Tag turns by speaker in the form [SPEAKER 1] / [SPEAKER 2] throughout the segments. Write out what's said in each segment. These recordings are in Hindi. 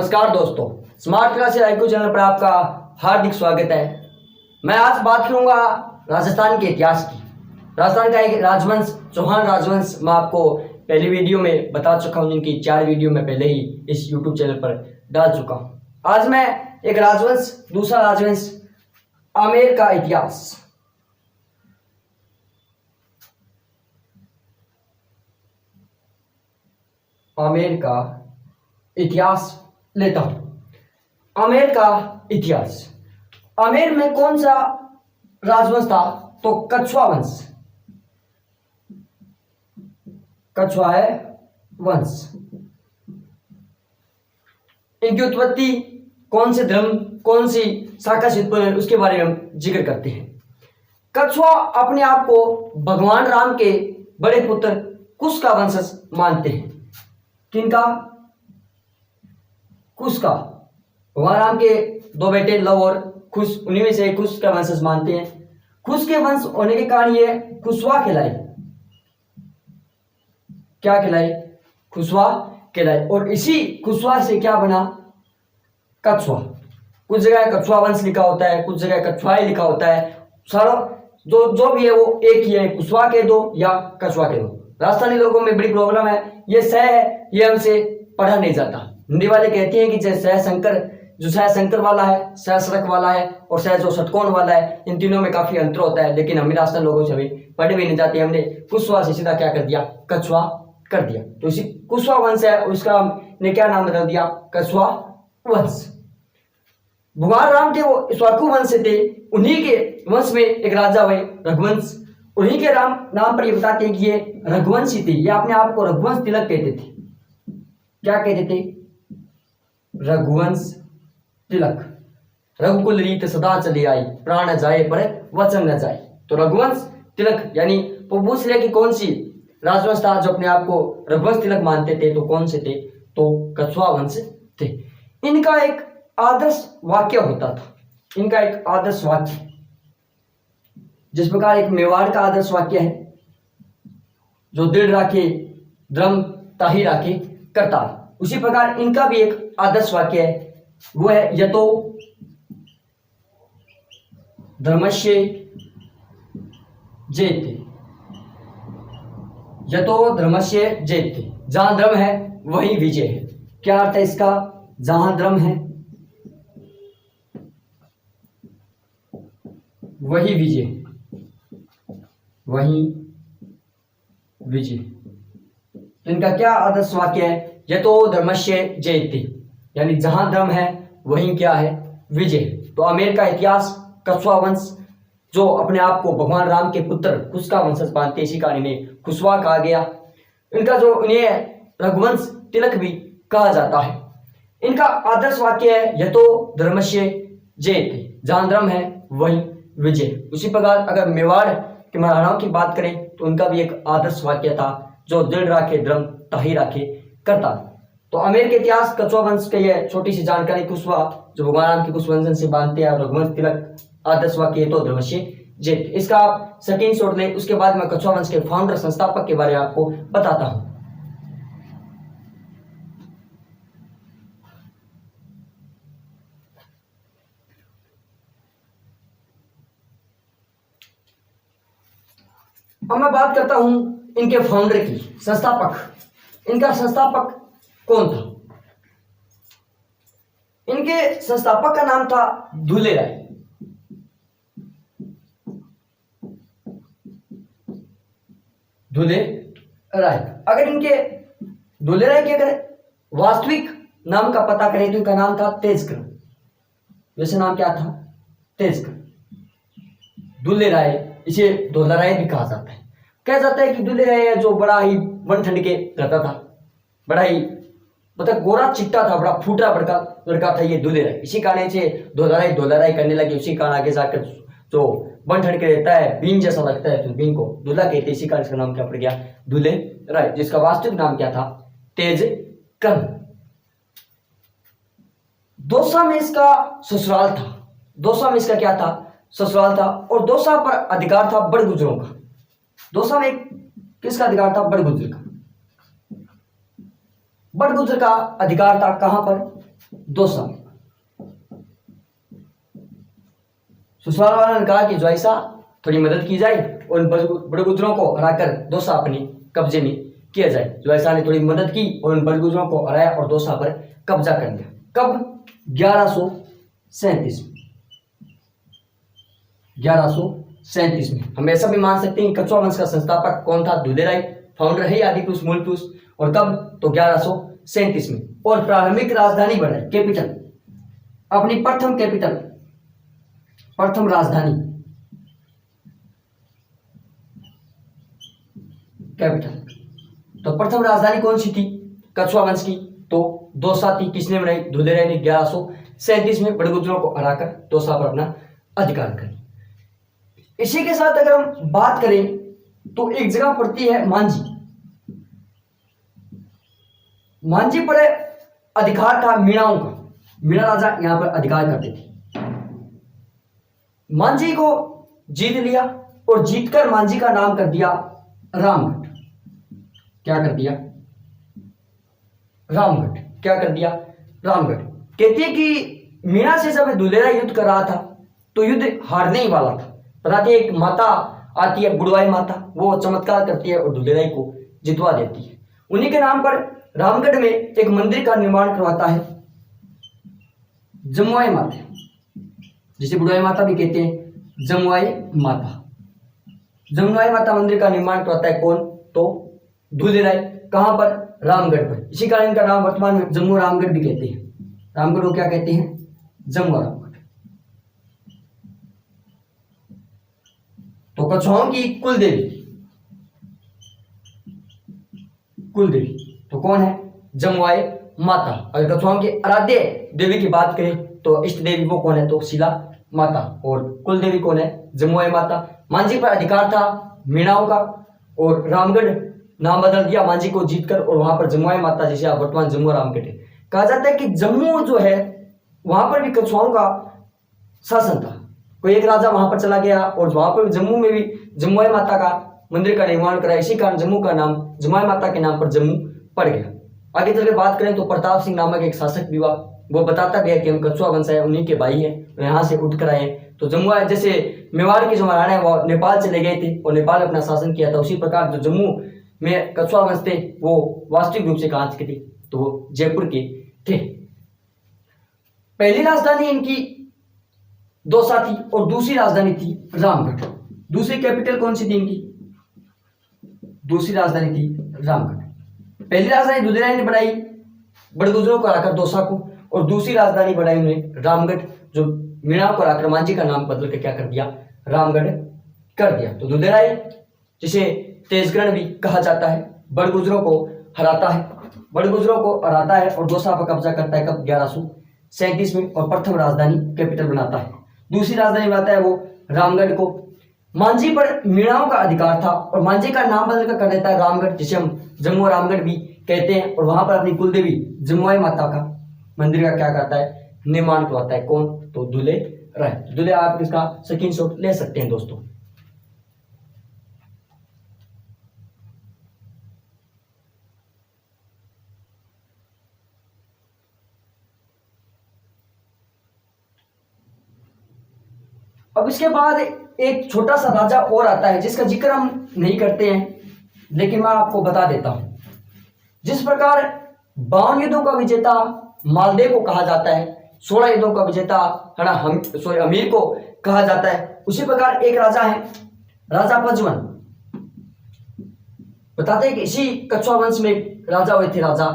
[SPEAKER 1] नमस्कार दोस्तों, स्मार्ट क्लास आईक्यू चैनल पर आपका हार्दिक स्वागत है। मैं आज बात करूंगा राजस्थान के इतिहास की। राजस्थान का एक राजवंश चौहान राजवंश मैं आपको पहली वीडियो में बता चुका हूं, जिनकी 4 वीडियो मैं पहले ही इस यूट्यूब चैनल पर डाल चुका हूं। आज मैं एक राजवंश, दूसरा राजवंश आमेर का इतिहास। आमेर का इतिहास लेता हूं। आमेर का इतिहास। आमेर में कौन सा राजवंश था? तो कछुआ वंश। कछुआ है वंश। इनकी उत्पत्ति कौन से धर्म, कौन सी शाखा से उत्पन्न है, उसके बारे में हम जिक्र करते हैं। कछुआ अपने आप को भगवान राम के बड़े पुत्र कुश का वंशज मानते हैं। किनका? कुश का। भगवान राम के 2 बेटे लव और कुश, उन्हीं में से कुश का वंशज मानते हैं। कुश के वंश होने के कारण ये कुशवा कहलाए। क्या कहलाए? कुशवा कहलाए। और इसी कुशवा से क्या बना? कछुआ। कुछ जगह कछुआ वंश लिखा होता है, कुछ जगह कछुआई लिखा होता है। सारा जो भी है वो एक ही है, कुशवा कह दो या कछुआ कह दो। राजस्थानी लोगों में बड़ी प्रॉब्लम है, ये स है, ये हमसे पढ़ा नहीं जाता। हिंदी वाले कहते हैं कि जैसे शंकर, जो शंकर वाला है, सड़क वाला है, और जो षटकोण वाला है, इन तीनों में काफी अंतर होता है। लेकिन हम राजस्थान लोगों से अभी पढ़े भी नहीं जाते, हमने कुशवा से सीधा क्या कर दिया? कछुआ कर दिया। तो इसी कुशवा वंश है, उसका हमने क्या नाम बदल दिया? कछुआ वंश। भगवान राम थे वो स्वाकु वंश से थे। उन्हीं के वंश में एक राजा हुए रघुवंश। उन्हीं के नाम पर ये बताते हैं कि ये रघुवंशी थे। ये अपने आप को रघुवंश तिलक कहते थे। क्या कहते थे? रघुवंश तिलक। रघुकुल रीत सदा चली आई, प्राण जाए पर वचन न जाए। तो रघुवंश तिलक, यानी वो पूछ लिया कि कौन सी राजवंश था जो अपने आप को रघुवंश तिलक मानते थे, तो कौन से थे? तो कछुआ वंश थे। इनका एक आदर्श वाक्य होता था। इनका एक आदर्श वाक्य, जिस प्रकार एक मेवाड़ का आदर्श वाक्य है, जो दृढ़ राखे द्रम ताही राखे करतार, उसी प्रकार इनका भी एक आदर्श वाक्य है। वो है यतो धर्मस्य जयते। यतो धर्मस्य जयते। जहां धर्म है वहीं विजय है। क्या अर्थ है इसका? जहां धर्म है वही विजय, वही विजय। इनका क्या आदर्श वाक्य है? यतो धर्मस्य जयते, यानी जहां धर्म है वहीं क्या है? विजय। तो आमेर का इतिहास, कछुआ वंश, जो अपने आप को भगवान राम के पुत्र कुश का वंशज मानते, इसी कारण इन्हें कुशवा कहा गया। इनका जो इन्हें रघुवंश तिलक भी कहा जाता है। इनका आदर्श वाक्य है यतो धर्मस्य जयते, जहां धर्म है वहीं विजय। उसी प्रकार अगर मेवाड़ के महाराणाओं की बात करें तो उनका भी एक आदर्श वाक्य था, जो दृढ़ राखे धर्म ताही राखे करता। तो आमेर के इतिहास, कछुआ वंश के ये छोटी सी जानकारी। कुशवा जो भगवान राम के कुश वंश से बांधते हैं, रघुवंश तिलक आदर्श वाक्य तो धर्मस्य जयते। इसका आप स्क्रीन शॉट लें। उसके बाद मैं कछुआ वंश के फाउंडर, संस्थापक के बारे में आपको बताता हूं। अब मैं बात करता हूं इनके फाउंडर की, संस्थापक। इनका संस्थापक कौन था? इनके संस्थापक का नाम था धुले राय। धुले राय। अगर इनके धुले राय के अगर वास्तविक नाम का पता करें तो इनका नाम था तेजकर। वैसे नाम क्या था? तेजकर। धुले राय, इसे धोला राय भी कहा जाता है। कहा जाता है कि धुले राय जो बड़ा ही वन ठंड के रहता था, बड़ा ही मतलब गोरा चिट्टा था, बड़ा फूटा बड़का लड़का था ये धुले राय। इसी कारण से धोला राय करने लगे। उसी कारण आगे जाकर जो वन ठंड के रहता है, बीन जैसा लगता है, तो बीन को धुला कहते हैं। इसी कारण इसका नाम क्या पड़ गया? धुले राय, जिसका वास्तविक नाम क्या था? तेज कर्ण। दौसा में इसका ससुराल था। दौसा में इसका क्या था? ससुराल था। और दौसा पर अधिकार था बड़ गुजरों का। दौसा में किसका अधिकार था? बड़ गुजर का। बड़ गुजर का अधिकार था कहां पर? दोसा। ससुराल वालों ने कहा कि जो ऐसा थोड़ी मदद की जाए और उन बड़े बुजुर्गों को हराकर दोसा अपने कब्जे में किया जाए। जो ऐसा ने थोड़ी मदद की और उन बड़े बुजुर्गों को हराया और दोसा पर कब्जा कर लिया। कब? 1137 में। 1137 में। हम ऐसा भी मान सकते हैं कि कछुआ वंश का संस्थापक कौन था? दुलेराय फाउंडर है आदि पुरुष मूल पुरुष। और कब? तो 1137 में। और प्रारंभिक राजधानी बनाई, कैपिटल, अपनी प्रथम कैपिटल, प्रथम राजधानी, कैपिटल। तो प्रथम राजधानी कौन सी थी कछुआ वंश की? तो दोसा थी। किसने बनाई? दुलेराय ने 1137 में बड़े बुजुर्गों को हराकर दोसा पर अपना अधिकार कर। इसी के साथ अगर हम बात करें तो एक जगह पड़ती है मांझी। मांझी पर अधिकार था मीणाओं का। मीणा राजा यहां पर अधिकार करते थे। मांझी को जीत लिया और जीतकर मांझी का नाम कर दिया रामगढ़। क्या कर दिया? रामगढ़। क्या कर दिया? रामगढ़। कहते हैं कि मीणा से जब दुलेराय युद्ध कर रहा था तो युद्ध हारने ही वाला था। बताते एक माता आती है, गुड़वाई माता, वो चमत्कार करती है और दुलेराय को जितवा देती है। उन्हीं के नाम पर रामगढ़ में एक मंदिर का निर्माण करवाता है जमुआई माता, जिसे बुढ़ाई माता भी कहते हैं, जमुआई माता। जमुआई माता मंदिर का निर्माण करवाता है कौन? तो दुलेराय। कहां पर? रामगढ़ पर। इसी कारण इनका नाम वर्तमान में जम्मू रामगढ़ भी कहते हैं। रामगढ़ को क्या कहते हैं? जम्मू रामगढ़। तो कछुआओं की कुल देवी, कुल देवी तो कौन है? जमुआई माता। अगर कछुआओं की आराध्य देवी की बात करें तो इष्ट देवी वो कौन है? तो शिला माता। और कुल देवी कौन है? जमुआई माता। मांझी पर अधिकार था मीणाओं का और रामगढ़ नाम बदल दिया मांझी को जीतकर और वहां पर जमुआई माता, जिसे आप वर्तमान जम्मू रामगढ़ है। कहा जाता है कि जम्मू जो है वहां पर भी कछुआओं का शासन था। कोई एक राजा वहां पर चला गया और वहां पर जम्मू में भी जमुआई माता का मंदिर का निर्माण करा। इसी कारण जम्मू का नाम जमुआई माता के नाम पर जम्मू पड़ गया। आगे चल के बात करें तो प्रताप सिंह नामक एक शासक भी हुआ। वो बताता भी है कि हम कछुआ वंश है, उन्हीं के भाई हैं, यहाँ से उठ कर आए। तो जम्मू जैसे मेवाड़ के जो महाराणा है वो नेपाल चले गए थे और नेपाल अपना शासन किया था, उसी प्रकार जो जम्मू में कछुआ वंश थे वो वास्तविक रूप से कहां के थे? तो वो जयपुर के थे। पहली राजधानी इनकी दोसा थी और दूसरी राजधानी थी रामगढ़। दूसरी कैपिटल कौन सी थी इनकी? दूसरी राजधानी थी रामगढ़। पहली राजधानी दुलेराय ने बनाई बड़े बुजुर्गों को हराकर दोसा को, और दूसरी राजधानी बनाई उन्होंने रामगढ़, जो मीणा को हराकर मांझी का नाम बदल कर क्या कर दिया? रामगढ़ कर दिया। तो दुलेराय, जिसे तेजगढ़ भी कहा जाता है, बड़े बुजुर्गों को हराता है, बड़े बुजुर्गों को हराता है और दोसा पर कब्जा करता है। कब? 1137 में। और प्रथम राजधानी कैपिटल बनाता है। दूसरी राजधानी बनाता है वो रामगढ़ को। मांझी पर मीणाओं का अधिकार था और मांझी का नाम बदल कर देता है रामगढ़, जिसे हम जम्मू रामगढ़ भी कहते हैं। और वहां पर अपनी कुलदेवी जमुआई माता का मंदिर का क्या करता है? निर्माण करवाता है। कौन? तो दुलेराय। दुले आप इसका स्क्रीनशॉट ले सकते हैं दोस्तों। अब इसके बाद एक छोटा सा राजा और आता है जिसका जिक्र हम नहीं करते हैं, लेकिन मैं आपको बता देता हूं। जिस प्रकार 52 युद्धों का विजेता मालदेव को कहा जाता है, 16 युद्धों का विजेता है ना अमीर को कहा जाता है, उसी प्रकार एक राजा है राजा पजवन। बताते हैं कि इसी कछुआ वंश में राजा हुए थे, राजा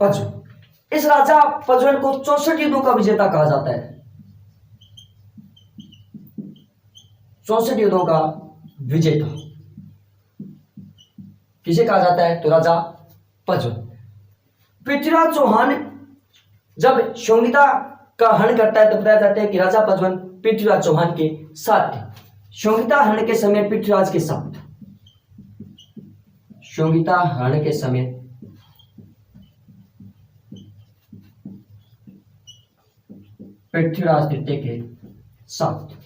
[SPEAKER 1] पजवन। इस राजा पजवन को 64 युद्धों का विजेता कहा जाता है। 64 युद्धों का विजेता किसे कहा जाता है? तो राजा पजवन। पृथ्वीराज चौहान जब संहिता का हरण करता है तो बताया जाता है कि राजा पजवन पृथ्वीराज चौहान के साथ थे। संहिता हरण के समय पृथ्वीराज के साथ, संहिता हरण के समय पृथ्वीराज तृतीय के साथ,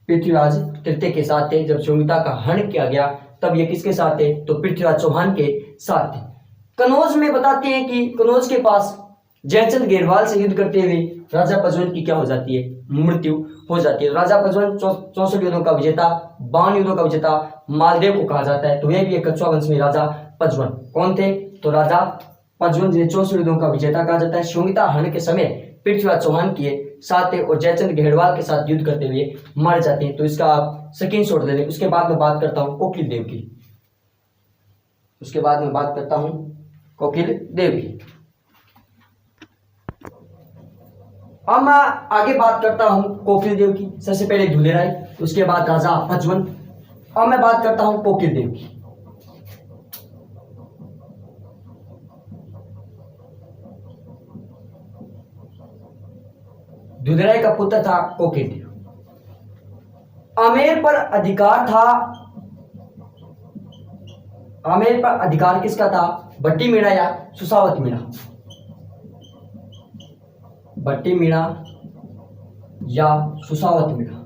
[SPEAKER 1] पृथ्वीराज तृतीय के साथ थे। जब संहिता का हरण किया गया तब ये किसके साथ थे? तो पृथ्वीराज चौहान के साथ थे। कनौज में बताते हैं कि कनौज के पास जयचंद घेरवाल से युद्ध करते हुए राजा पचवन की क्या हो जाती है, मृत्यु हो जाती है। राजा पचवन 64 युद्धों का विजेता, 52 युद्धों का विजेता मालदेव को कहा जाता है। तो ये भी एक कछुआ वंश में राजा पचवन कौन थे, तो राजा पचवन जिन्हें 64 युद्धों का विजेता कहा जाता है, श्योमिता हरण के समय पृथ्वीराज चौहान के साथ और जयचंद घेरवाल के साथ युद्ध करते हुए मारे जाते हैं। तो इसका आप स्क्रीनशॉट ले लें। उसके बाद में बात करता हूं कोकिल देव की, उसके बाद में बात करता हूं कोकिल देव की। अब मैं आगे बात करता हूं कोकिल देव की। सबसे पहले धुलेराय, उसके बाद राजा पचवन। अब मैं बात करता हूं कोकिल देव की। धुलेराय का पुत्र था कोकिल देव। आमेर पर अधिकार था, आमेर पर अधिकार किसका था, भट्टी मीणा या सुसावत मीणा, भट्टी मीणा या सुसावत मीणा।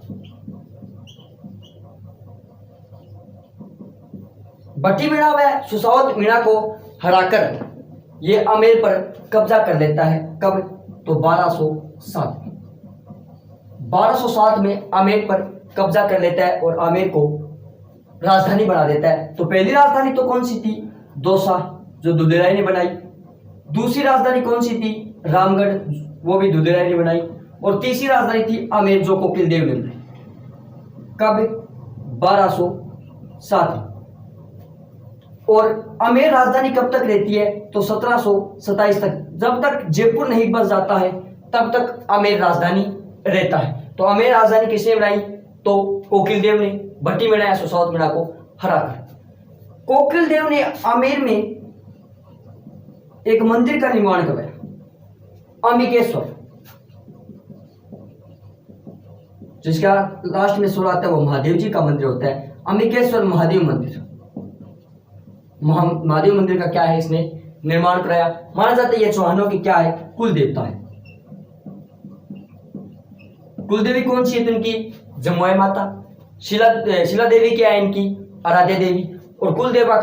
[SPEAKER 1] भट्टी मीणा व सुसावत मीणा को हराकर ये आमेर पर कब्जा कर लेता है। कब, तो 1207 में। 1207 में आमेर पर कब्जा कर लेता है और आमेर को राजधानी बना देता है। तो पहली राजधानी तो कौन सी थी, दौसा, जो दुलेराय ने बनाई। दूसरी राजधानी कौन सी थी, रामगढ़, वो भी दुलेराय ने बनाई। और तीसरी राजधानी थी आमेर, जो कोकिल देव ने बनाई। कब, 1207 में। और आमेर राजधानी कब तक रहती है, तो 1727 तक। जब तक जयपुर नहीं बस जाता है तब तक आमेर राजधानी रहता है। तो आमेर राजधानी किसने बनाई, तो कोकिल देव ने, भट्टी मीणा या सुसावत मीणा को हराकर। कोकिल देव ने आमेर में एक मंदिर का निर्माण करवाया, अंबिकेश्वर, जिसका लास्ट में सुर आता है वो महादेव जी का मंदिर होता है, अंबिकेश्वर महादेव मंदिर। महादेव मंदिर का क्या है, इसने निर्माण कराया। माना जाता है ये चौहानों की क्या है, कुल देवता है। कुलदेवी कौन सी है, तो इनकी जमुआई माता। शिला देवी क्या है, इनकी आराध्या देवी। और कुलदेवता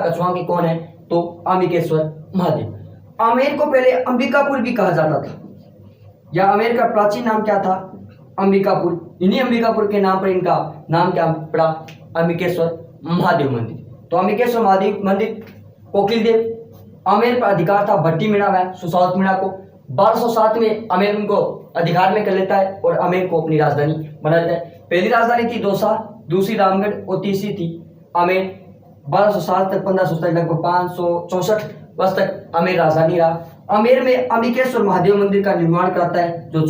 [SPEAKER 1] कछुआ की कौन है, तो अंबिकेश्वर महादेव। आमेर को पहले अंबिकापुर भी कहा जाता था, या आमेर का प्राचीन नाम क्या था, अंबिकापुर। इन्हीं अंबिकापुर के नाम पर इनका नाम क्या पड़ा, अंबिकेश्वर महादेव मंदिर। तो अंबिकेश्वर महादेव मंदिर, कोकिल देव। आमेर पर अधिकार था भट्टी मीणा व सुसावत मीणा को। 1207 में आमेर उनको अधिकार में कर लेता है और आमेर को अपनी राजधानी बना देता है। पहली राजधानी थी दौसा, दूसरी रामगढ़ और तीसरी थी आमेर। 1207 तक 1507 लगभग 564 वर्ष तक आमेर राजधानी रहा। आमेर में अंबिकेश्वर महादेव मंदिर का निर्माण कराता है, जो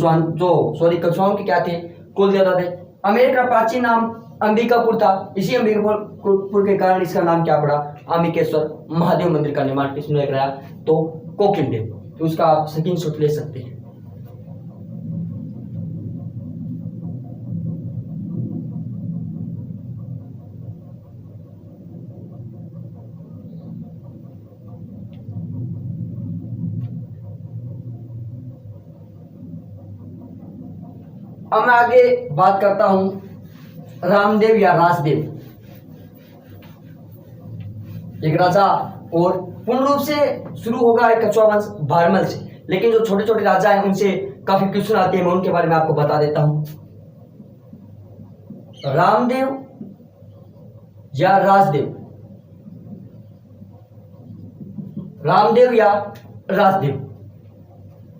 [SPEAKER 1] कछुआओं के क्या थे, कुल देवता थे। आमेर का प्राचीन नाम अंबिकापुर था, इसी अंबिकापुर के कारण इसका नाम क्या पड़ा, अंबिकेश्वर महादेव मंदिर का निर्माण किसने कराया, तो कोकिल देव। तो उसका आप स्क्रीनशॉट ले सकते हैं। अब मैं आगे बात करता हूं रामदेव या राजदेव, एक राजा। और पूर्ण रूप से शुरू होगा एक कछुआ वंश भारमल से, लेकिन जो छोटे छोटे राजा हैं उनसे काफी क्वेश्चन आते हैं, मैं उनके बारे में आपको बता देता हूं। रामदेव या राजदेव, रामदेव या राजदेव।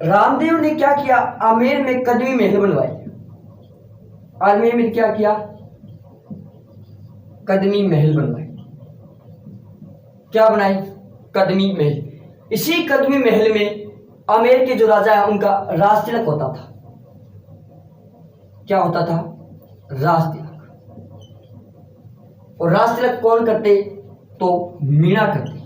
[SPEAKER 1] रामदेव ने क्या किया, आमेर में कदमी महल बनवाए। आमेर में क्या किया, कदमी महल बनवाए। क्या बनाए, कदमी महल। इसी कदमी महल में आमेर के जो राजा है उनका राज तिलक होता था। क्या होता था, राज तिलक। और राज तिलक कौन करते, तो मीणा करते।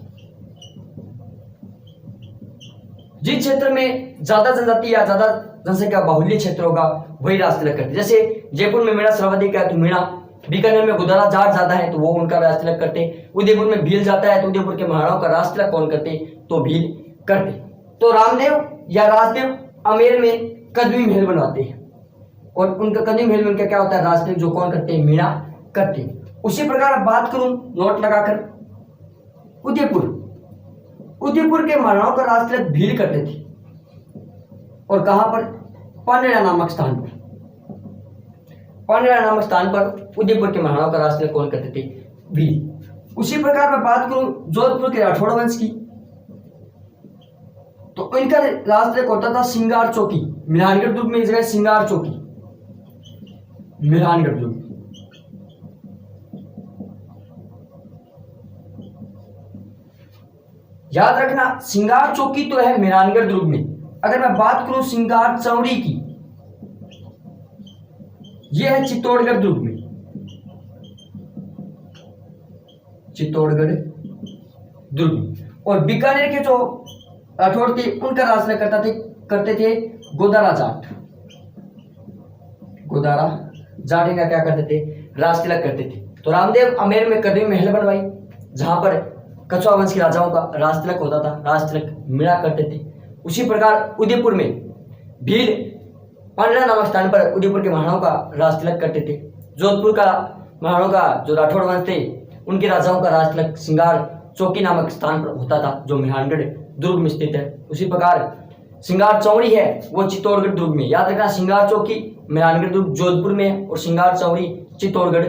[SPEAKER 1] जिस क्षेत्र में ज्यादा जनजाति या ज्यादा जनसंख्या बाहुल्य क्षेत्र होगा वही राज तिलक करते। जैसे जयपुर में मीणा सर्वाधिक है तो मीणा, बीकानेर में गुदरा जाट ज्यादा है तो वो उनका राज तिलक करते, उदयपुर में भील जाता है तो उदयपुर के महाराणाओं का राज तिलक कौन करते, तो भील करते। तो रामदेव या राजदेव आमेर में कदमी महल बनवाते हैं और उनका कदमी महल में उनका क्या होता है, राज तिलक जो कौन करते हैं, मीणा करते हैं। उसी प्रकार बात करूं नोट लगाकर, उदयपुर, उदयपुर के महाराणाओं का राज तिलक भीड़ करते थे। और कहां पर? पानेरा नामक स्थान पर। पानेरा नामक स्थान पर उदयपुर के महाराणाओं का राज तिलक कौन करते थे? भीड़। उसी प्रकार मैं बात करूं जोधपुर के राठौड़ वंश की, तो इनका राज तिलक होता था सिंगार चौकी। मेहरानगढ़ दुर्ग में जगह सिंगार चौकी, मेहरानगढ़ दुर्ग। याद रखना सिंगार चौकी तो है मेहरानगढ़ दुर्ग में। अगर मैं बात करूं सिंगार चौड़ी की, यह है चित्तौड़गढ़ दुर्ग में, चित्तौड़गढ़ दुर्ग में। और बीकानेर के जो राठौड़ थे उनका राज तिलक करते थे गोदारा जाट। गोदारा जाट इनका क्या करते थे? राज तिलक करते थे। तो रामदेव आमेर में कदमी महल बनवाई, जहां पर कछुआ वंश के राजाओं का राज तिलक होता था, राज तिलक मिला करते थे। उसी प्रकार उदयपुर में भीड़ पांडरा नामक स्थान पर उदयपुर के महाराणाओं का राज तिलक करते थे। जोधपुर का महाराणाओं का जो राठौड़ वंश थे उनके राजाओं का राज तिलक सिंगार चौकी नामक स्थान पर होता था, जो मेहरानगढ़ दुर्ग में स्थित है। उसी प्रकार सिंगार चौड़ी है वो चित्तौड़गढ़ दुर्ग में। याद रखना सिंगार चौकी मेहरानगढ़ दुर्ग जोधपुर में है और सिंगार चौड़ी चित्तौड़गढ़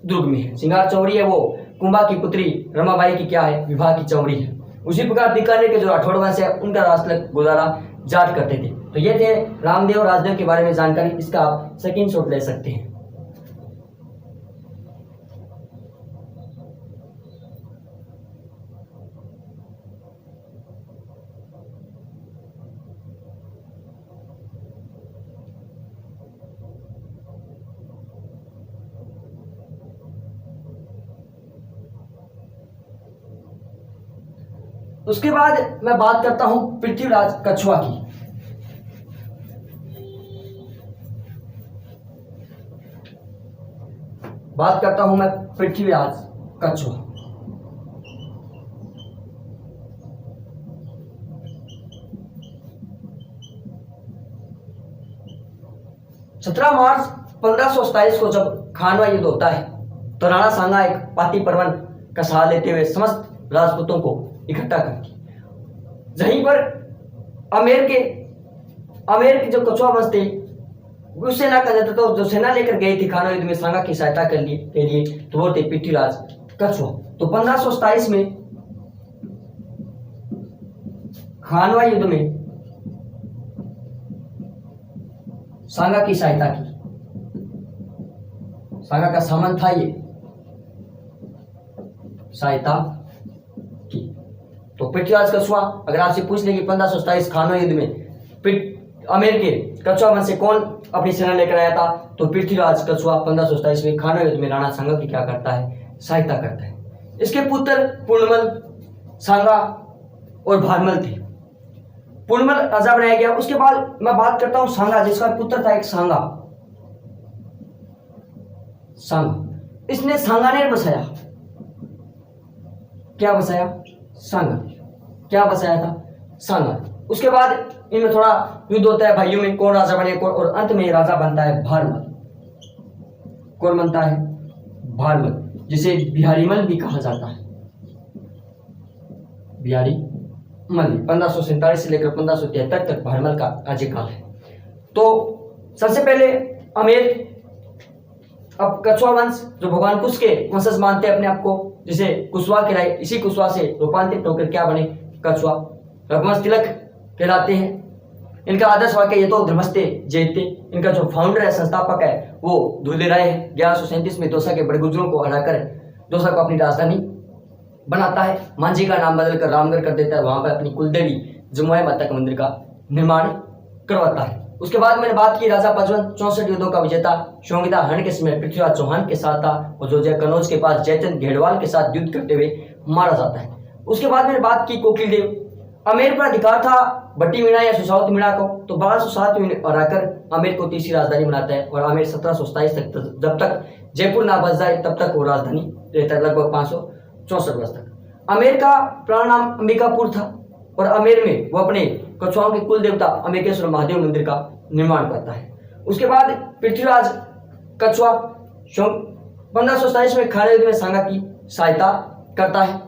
[SPEAKER 1] दुर्ग में है। सिंगार चौड़ी है वो कुंभा की पुत्री रमाबाई की क्या है? विवाह की चौड़ी है। उसी प्रकार बीकानेर के जो राठौड़ वंश है उनका राज तिलक गोदारा जाट करते थे। तो ये थे रामदेव राजदेव के बारे में जानकारी, इसका आप स्क्रीनशॉट ले सकते हैं। उसके बाद मैं बात करता हूं पृथ्वीराज कछुआ की। बात करता हूं मैं पृथ्वीराज कछुआ। सत्रह मार्च 1527 को जब खानवा युद्ध होता है तो राणा सांगा एक पाती परवन का सहारा लेते हुए समस्त राजपूतों को इकट्ठा करती, जहीं पर आमेर के जो कछुआ वंश थे उस सेना का नेतृत्व जो सेना लेकर गए थे खानवा युद्ध में सांगा की सहायता के लिए तो वो थे पृथ्वीराज कछुआ। तो 1527 में खानवा युद्ध में सांगा की सहायता की, सांगा का सामंत था ये, सहायता की। तो पृथ्वीराज कछुआ अगर आपसे पूछ ले कि 1527 खानवा युद्ध में आमेर के कछुआ वंश से कौन अपनी सेना लेकर आया था, तो पृथ्वीराज कछुआ 1527 में खानवा युद्ध में राणा सांगा की क्या करता है? सहायता करता है। इसके पुत्र पूर्णमल, सांगा और भारमल थे। पूर्णमल राजा बनाया गया। उसके बाद मैं बात करता हूं सांगा, जिसका पुत्र था एक सांगा। इसने सांगानेर बसाया। क्या बसाया? सांगा। क्या बसाया था? सांगा। उसके बाद इनमें थोड़ा युद्ध होता है भाइयों में, कौन राजा बने कौन, और अंत में राजा बनता है भारमल। कौन बनता है? भारमल, जिसे बिहारीमल भी कहा जाता है। बिहारीमल 1547 से लेकर 1573 तक भारमल का राज्यकाल है। तो सबसे पहले आमेर, अब कछुआ वंश जो भगवान कुश के वंशज मानते हैं अपने आप को, जिसे कुशवाहा कहलाए, इसी कुशवाहा से रूपांतरित होकर क्या बने? कछुआ। रघुवंश तिलक कहलाते हैं। इनका आदर्श वाक्य ये तो धर्मस्ते जयते। इनका जो फाउंडर है, संस्थापक है, वो धुले राय है। 1137 में दौसा के बड़े गुजरों को हराकर दौसा को अपनी राजधानी बनाता है। मांझी का नाम बदलकर रामगढ़ कर देता है। वहां पर अपनी कुलदेवी जमुआ माता के मंदिर का निर्माण करवाता है। उसके बाद मैंने बात की राजा पचवन 64 युद्धों का विजेता शोंगिता हरण के समय पृथ्वीराज चौहान के साथ था, और जो कनौज के पास जयचंद घेड़वाल के साथ युद्ध करते हुए मारा जाता है। उसके बाद मैंने बात की कोकिल देव। आमेर पर अधिकार था भट्टी मीणा या सुसावत मीणा को, तो 1207 में हराकर आमेर को तीसरी राजधानी बनाता है। और आमेर 1727 तक, जब तक जयपुर ना बच जाए तब तक वो राजधानी रहता है, लगभग 564 वर्ष तक। आमेर का पुराना नाम अंबिकापुर था, और आमेर में वो अपने कछुआओं के कुल देवता अंबिकेश्वर महादेव मंदिर का निर्माण करता है। उसके बाद पृथ्वीराज कछुआ 1527 में खानवा युद्ध में सांगा की सहायता करता है।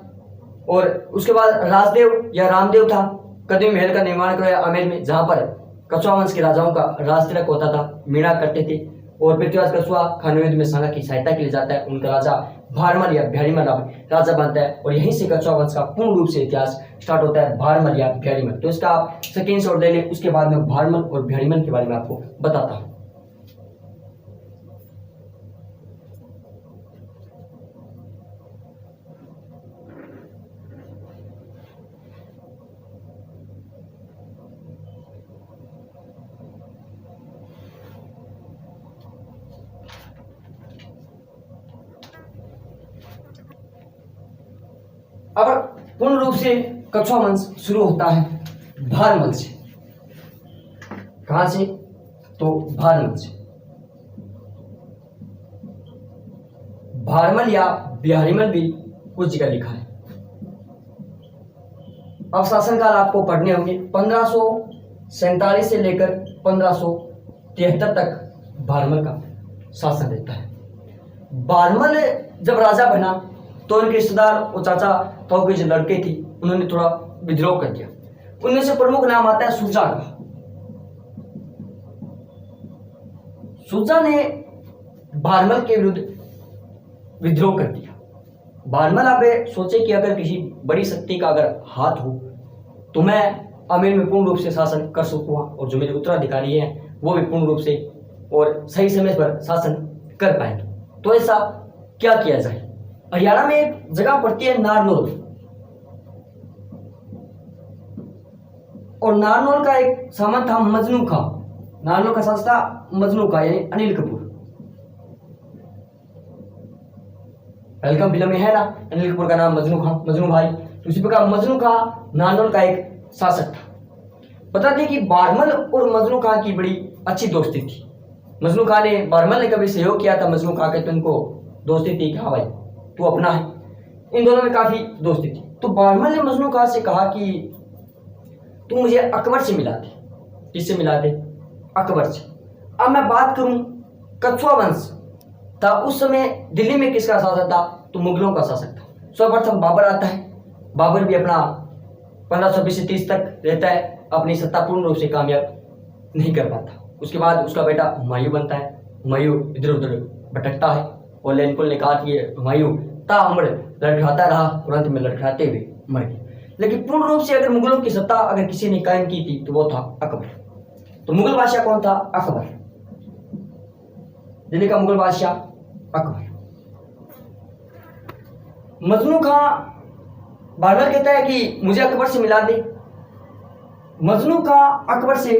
[SPEAKER 1] और उसके बाद राजदेव या रामदेव था, कदमी महल का निर्माण करवाया आमेर में, जहां पर कछुआ वंश के राजाओं का राज तिलक होता था, मीणा करते थे। और पृथ्वीराज कछुआ खानवा युद्ध में सांगा की सहायता के लिए जाता है, उनका राजा भारमल या बिहारीमल राजा बनता है, और यहीं से कछुआ वंश का पूर्ण रूप से इतिहास स्टार्ट होता है, भारमल या बिहारीमल। तो इसका आप स्क्रीनशॉट ले लें, उसके बाद में भारमल और बिहारीमल के बारे में आपको बताता हूँ। अब पूर्ण रूप से कछुआ वंश शुरू होता है भारमल से। कहां से? तो भारमल से। भारमल या बिहारीमल भी कुछ जगह लिखा है। अब शासनकाल आपको पढ़ने होंगे। 1547 से लेकर 1573 तक भारमल का शासन रहता है। भारमल जब राजा बना तो उनके रिश्तेदार और चाचा ताऊ के जो लड़के थे उन्होंने थोड़ा विद्रोह कर दिया। उनमें से प्रमुख नाम आता है सुजा का। सुजा ने भारमल के विरुद्ध विद्रोह कर दिया। भारमल अब सोचे कि अगर किसी बड़ी शक्ति का अगर हाथ हो तो मैं आमेर में पूर्ण रूप से शासन कर सकूंगा, और जो मेरे उत्तराधिकारी हैं वो भी पूर्ण रूप से और सही समय पर शासन कर पाएंगे। तो ऐसा क्या किया जाए? हरियाणा में एक जगह पड़ती है नारनौल, और नारनौल का एक सामंत था मजनू खां। नारनौल का शासक था मजनू खां यानी अनिल कपूर। वेलकम फिल्म में है ना अनिल कपूर का नाम मजनू खां, मजनू भाई। तो उसी प्रकार मजनू खां नारनौल का एक शासक था। बता दें कि भारमल और मजनू खां की बड़ी अच्छी दोस्ती थी। मजनू खां ने भारमल ने कभी सहयोग किया था मजनू खां के, तो उनको दोस्ती थी कि हाँ भाई तू अपना है। इन दोनों में काफी दोस्ती थी। तो भारमल ने मजनू खां से कहा कि तू मुझे अकबर से मिला दे। किससे मिला दे? अकबर से। अब मैं बात करूं कछुआ वंश था उस समय दिल्ली में किसका शासक था? तो मुगलों का शासक था। सर्वप्रथम बाबर आता है। बाबर भी अपना 1520 से 30 तक रहता है, अपनी सत्ता पूर्ण रूप से कामयाब नहीं कर पाता। उसके बाद उसका बेटा हुमायूं बनता है। हुमायूं इधर उधर भटकता है और लेनपुल ने कहा कि हुमायूं ताउम्र लड़खड़ाता रहा और अंत में लड़खड़ाते हुए मर गया। लेकिन पूर्ण रूप से अगर मुगलों की सत्ता अगर किसी ने कायम की थी तो वो था अकबर। तो मुगल बादशाह कौन था? अकबर। दिल्ली का मुगल बादशाह अकबर। मजनू खां भारमल कहता है कि मुझे अकबर से मिला दे। मजनू खां अकबर से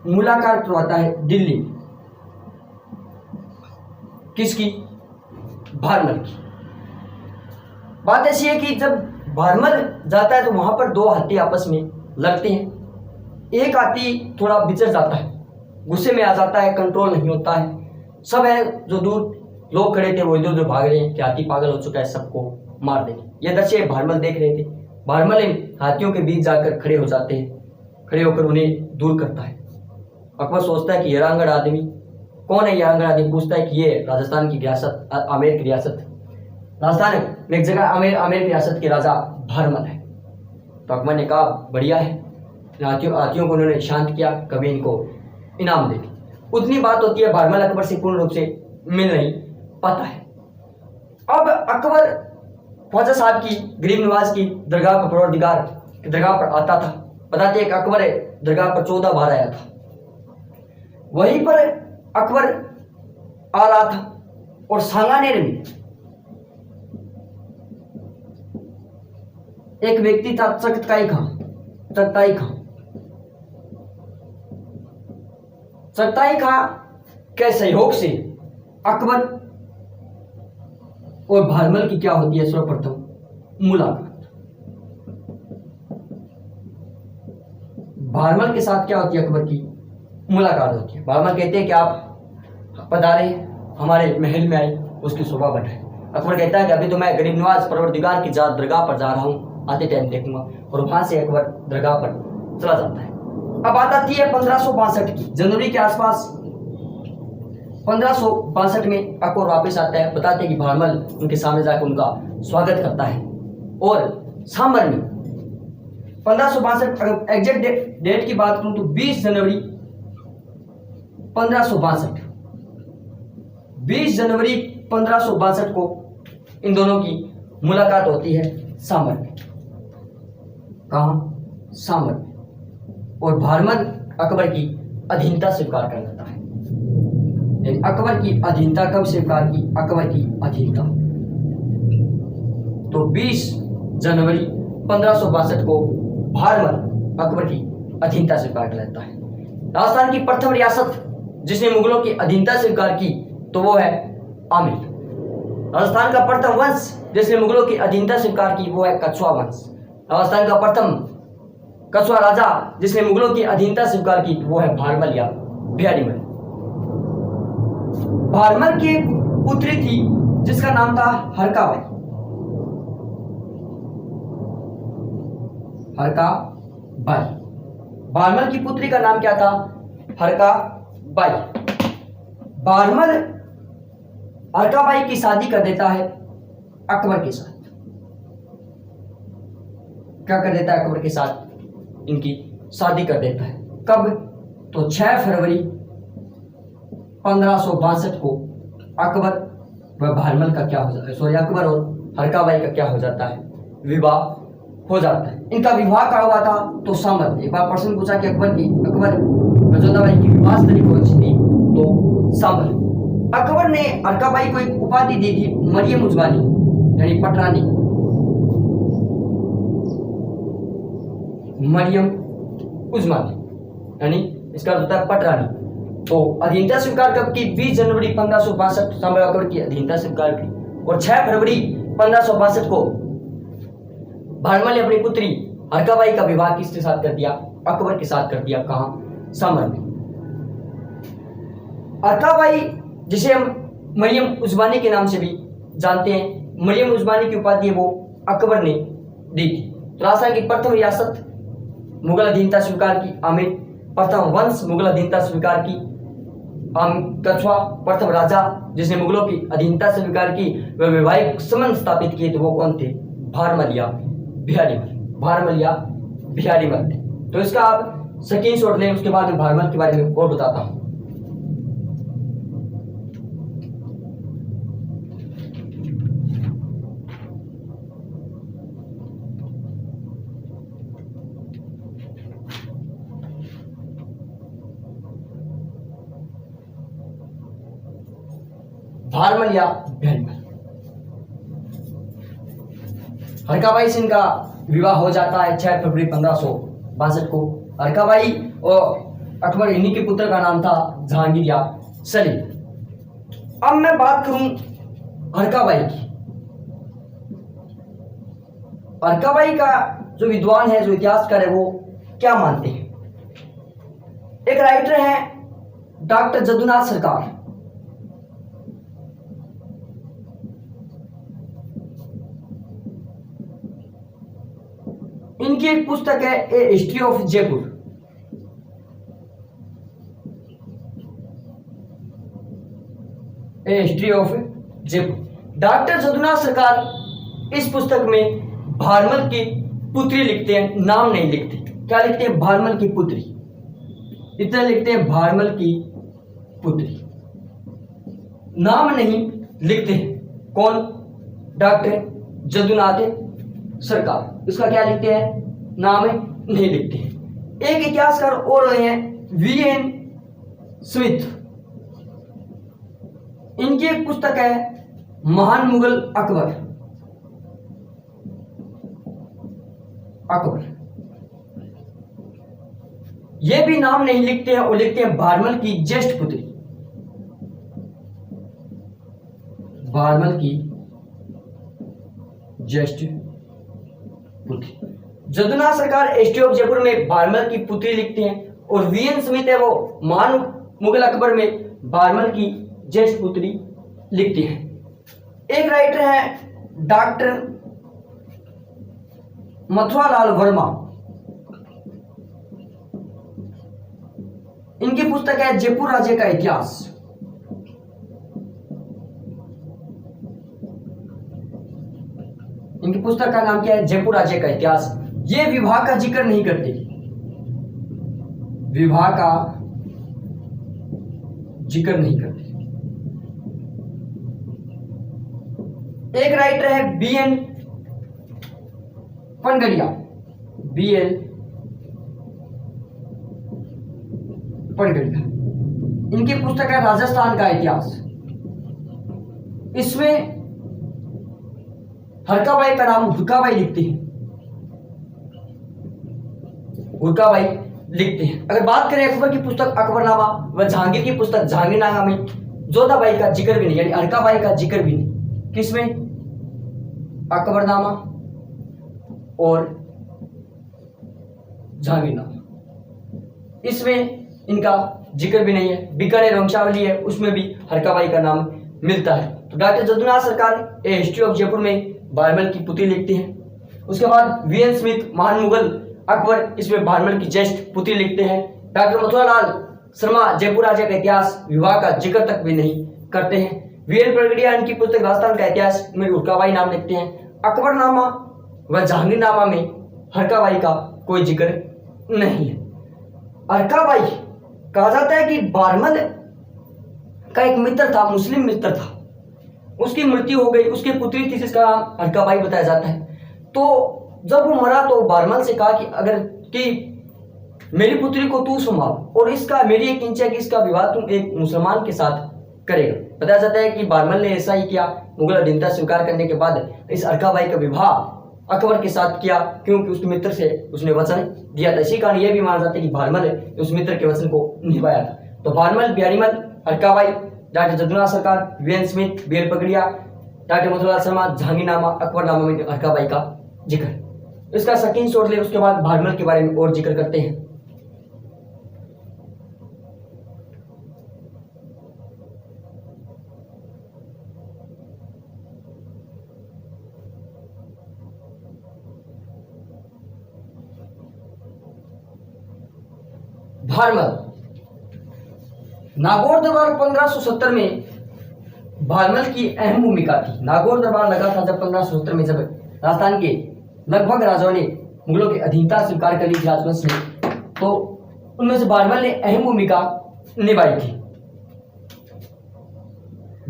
[SPEAKER 1] मुलाकात करवाता है दिल्ली। किसकी? भारमल की। बात ऐसी है कि जब भारमल जाता है तो वहां पर दो हाथी आपस में लड़ते हैं। एक हाथी थोड़ा बिचर जाता है, गुस्से में आ जाता है, कंट्रोल नहीं होता है। सब है जो दूर लोग खड़े थे वो इधर उधर भाग रहे हैं कि हाथी पागल हो चुका है, सबको मार देंगे। ये दृश्य भारमल देख रहे थे। भारमल इन हाथियों के बीच जाकर खड़े हो जाते हैं, खड़े होकर उन्हें दूर करता है। अकबर सोचता है कि ये रांगड़ आदमी कौन है? ये रांगड़ आदमी पूछता है कि ये राजस्थान की रियासत आमेर की रियासत राजस्थान में एक जगह आमेर की रियासत के राजा भारमल है। तो अकबर ने कहा बढ़िया है। हाथियों को उन्होंने शांत किया, कभी इनको इनाम देंगे। उतनी बात होती है, भारमल अकबर से पूर्ण रूप से मिल नहीं पाता है। अब अकबर ख्वाजा साहब की गरीब नवाज की दरगाह पर परवरदिगार की दरगाह पर आता था। बताते हैं कि अकबर दरगाह पर 14 बार आया था। वहीं पर अकबर आ रहा था और सांगानेर में एक व्यक्ति था चगताई खां। चगताई खां चगताई खां के सहयोग से अकबर और भारमल की क्या होती है? सर्वप्रथम मुलाकात। भारमल के साथ क्या होती है? अकबर की मुलाकात होती है। भारमल कहते हैं कि आप पधारे, हमारे महल में आए, उसकी शोभा बढ़ाए। अकबर कहता है कि अभी तो मैं गरीब नवाज परवरदिगार की दरगाह पर जा रहा हूँ, आते टाइम देखूंगा। और वहां से अकबर दरगाह पर चला जाता है। अब बात आती है 1562 की। जनवरी के आसपास 1562 में अकबर वापस आता है। बताते हैं कि भारमल उनके सामने जाकर उनका स्वागत करता है और सांबर में 1562, अगर एग्जैक्ट डेट की बात करूं तो 20 जनवरी 1562, 20 जनवरी 1562 को इन दोनों की मुलाकात होती है सांबर में। कहां? सांबर में। और भारमल अकबर की अधीनता स्वीकार कर लेता है। यानी अकबर की अधीनता कब स्वीकार की? अकबर की अधीनता तो 20 जनवरी 1562 को भारमल अकबर की अधीनता स्वीकार कर लेता है। राजस्थान की प्रथम रियासत जिसने मुगलों की अधीनता स्वीकार की तो वो है आमिर। राजस्थान का प्रथम वंश जिसने मुगलों की अधीनता स्वीकार की वो है कछुआ वंश। राजस्थान का प्रथम कछुआ राजा जिसने मुगलों की अधीनता स्वीकार की वो है भारमल या बिहारीमल। भारमल की पुत्री थी जिसका नाम था हरकाबाई। हरकाबाई, भारमल की पुत्री का नाम क्या था? हरकाबाई। भारमल हरकाबाई की शादी कर देता है अकबर के साथ। क्या कर देता है? अकबर के साथ इनकी शादी कर देता है। कब? तो 6 फरवरी 1562 को अकबर व भारमल का क्या हो जाता है, सॉरी अकबर और हरकाबाई का क्या हो जाता है? विवाह हो जाता है। इनका विवाह कहाँ हुआ था? तो सांबर। एक बार प्रश्न पूछा कि अकबर व जोधाबाई की विवाह स्थली कौन सी थी? तो सांबर। अकबर ने हरकाबाई को एक उपाधि दी थी मरियम उजमानी यानी पटरानी। मरियम उजमानी यानी इसका होता है पटरानी। तो अधीनता स्वीकार कब की? 20 जनवरी 1562 सांबर अकबर की अधीनता स्वीकार की। और 6 फरवरी 1562 को भारमल ने अपनी पुत्री हरकाबाई का विवाह किसके साथ कर दिया? अकबर के साथ कर दिया। कहां? सांबर में। हरकाबाई जिसे हम मरियम उजमानी के नाम से भी जानते हैं, मरियम उजमानी की उपाधि वो अकबर ने दी थी। तो राजस्थान की प्रथम रियासत मुगल अधीनता स्वीकार की आमिर। प्रथम वंश मुगल अधीनता स्वीकार की कछुआ। प्रथम राजा जिसने मुगलों की अधीनता स्वीकार की व वैवाहिक संबंध स्थापित किए तो वो कौन थे? भारमल या बिहारीमल। भारमल या बिहारीमल थे। तो इसका आप स्क्रीनशॉट लें, उसके बाद मैं भारमल के बारे में और बताता हूं। भारमल या बिहारीमल। हरकाबाई से इनका विवाह हो जाता है 6 फरवरी 1562 को। हरकाबाई और अकबर, इन्हीं के पुत्र का नाम था जहांगीर या सलीम। अब मैं बात करूं हरकाबाई की। हरकाबाई का जो विद्वान है, जो इतिहासकार है, वो क्या मानते हैं? एक राइटर है डॉक्टर जदुनाथ सरकार। इनकी एक पुस्तक है a history of Jaipur. A history of Jaipur. Doctor Jadunath Sarkar इस पुस्तक में भारमल की पुत्री लिखते हैं, नाम नहीं लिखते। क्या लिखते हैं? भारमल की पुत्री। इतना लिखते हैं, भारमल की पुत्री, नाम नहीं लिखते हैं। कौन? डॉक्टर जदुनाथ सरकार। इसका क्या लिखते हैं? नाम नहीं लिखते हैं। एक इतिहासकार और रहे हैं वीएन स्मिथ। इनकी एक पुस्तक है महान मुगल अकबर। अकबर ये भी नाम नहीं लिखते हैं और लिखते हैं भारमल की ज्येष्ठ पुत्री। भारमल की ज्येष्ठ पुत्री। जदुनाथ सरकार हिस्ट्री ऑफ जयपुर में भारमल की पुत्री लिखते हैं और वीएन स्मिथ है वो महान मुगल अकबर में भारमल की ज्येष्ठ पुत्री लिखती हैं। एक राइटर है डॉक्टर मथुरालाल वर्मा। इनकी पुस्तक है जयपुर राज्य का इतिहास। इनकी पुस्तक का नाम क्या है? जयपुर राज्य का इतिहास। ये विवाह का जिक्र नहीं करते, विवाह का जिक्र नहीं करते। एक राइटर है BN पनगड़िया, BL पनगड़िया। इनकी पुस्तक है राजस्थान का इतिहास। इसमें हरकाबाई का नाम हुरकाबाई लिखते हैं, हुरकाबाई लिखते हैं। अगर बात करें अकबर की पुस्तक अकबरनामा व जहांगीर की पुस्तक जहांगीरनामा में जोधाबाई का जिक्र भी नहीं, यानी हरकाबाई का जिक्र भी नहीं। किसमें? अकबरनामा और जहांगीरनामा, इसमें इनका जिक्र भी नहीं है। बीकानेर वंशावली है, उसमें भी हरकाबाई का नाम मिलता है। तो डॉक्टर जदुनाथ सरकार ए हिस्ट्री ऑफ जयपुर में भारमल की पुत्री लिखते हैं। उसके बाद VN स्मिथ महान मुगल अकबर, इसमें भारमल की ज्येष्ठ पुत्री लिखते हैं। डॉक्टर मथुरालाल शर्मा जयपुर राज्य का इतिहास, विवाह का जिक्र तक भी नहीं करते हैं। VN पनगड़िया इनकी पुस्तक राजस्थान का इतिहास में हुरकाबाई नाम लिखते हैं। अकबरनामा व जहांगीरनामा में हरकाबाई का कोई जिक्र नहीं है। हरकाबाई कहा जाता है कि भारमल का एक मित्र था, मुस्लिम मित्र था, उसकी मृत्यु हो गई, उसकी पुत्री थी जिसका नाम हरकाबाई बताया जाता है। तो जब वो मरा तो भारमल से कहा कि अगर कि मेरी पुत्री को तू संभाल और इसका मेरी एक इच्छा है कि इसका विवाह तुम एक मुसलमान के साथ करेगा। बताया जाता है कि भारमल ने ऐसा ही किया। मुगल अधीनता स्वीकार करने के बाद इस हरकाबाई का विवाह अकबर के साथ किया, क्योंकि उसके मित्र से उसने वचन दिया था। इसी कारण यह भी माना जाता है कि भारमल ने उस मित्र के वचन को निभाया था। तो भारमल, बिहारीमल, हरकाबाई, डॉक्टर जदुनाथ सरकार, VN Smith, BL Panagariya, doctor Mathuralal Sharma, Jahangirnama, Akbarnama में हरकाबाई का जिक्र। इसका स्क्रीनशॉट ले, उसके बाद भारमल के बारे में और जिक्र करते हैं। भारमल, नागौर दरबार 1570 में भारमल की अहम भूमिका थी। नागौर दरबार लगा था जब 1570 में, जब राजस्थान के लगभग राजाओं ने मुगलों की अधीनता स्वीकार कर ली थी राजवंश ने, तो उनमें से भारमल ने अहम भूमिका निभाई थी।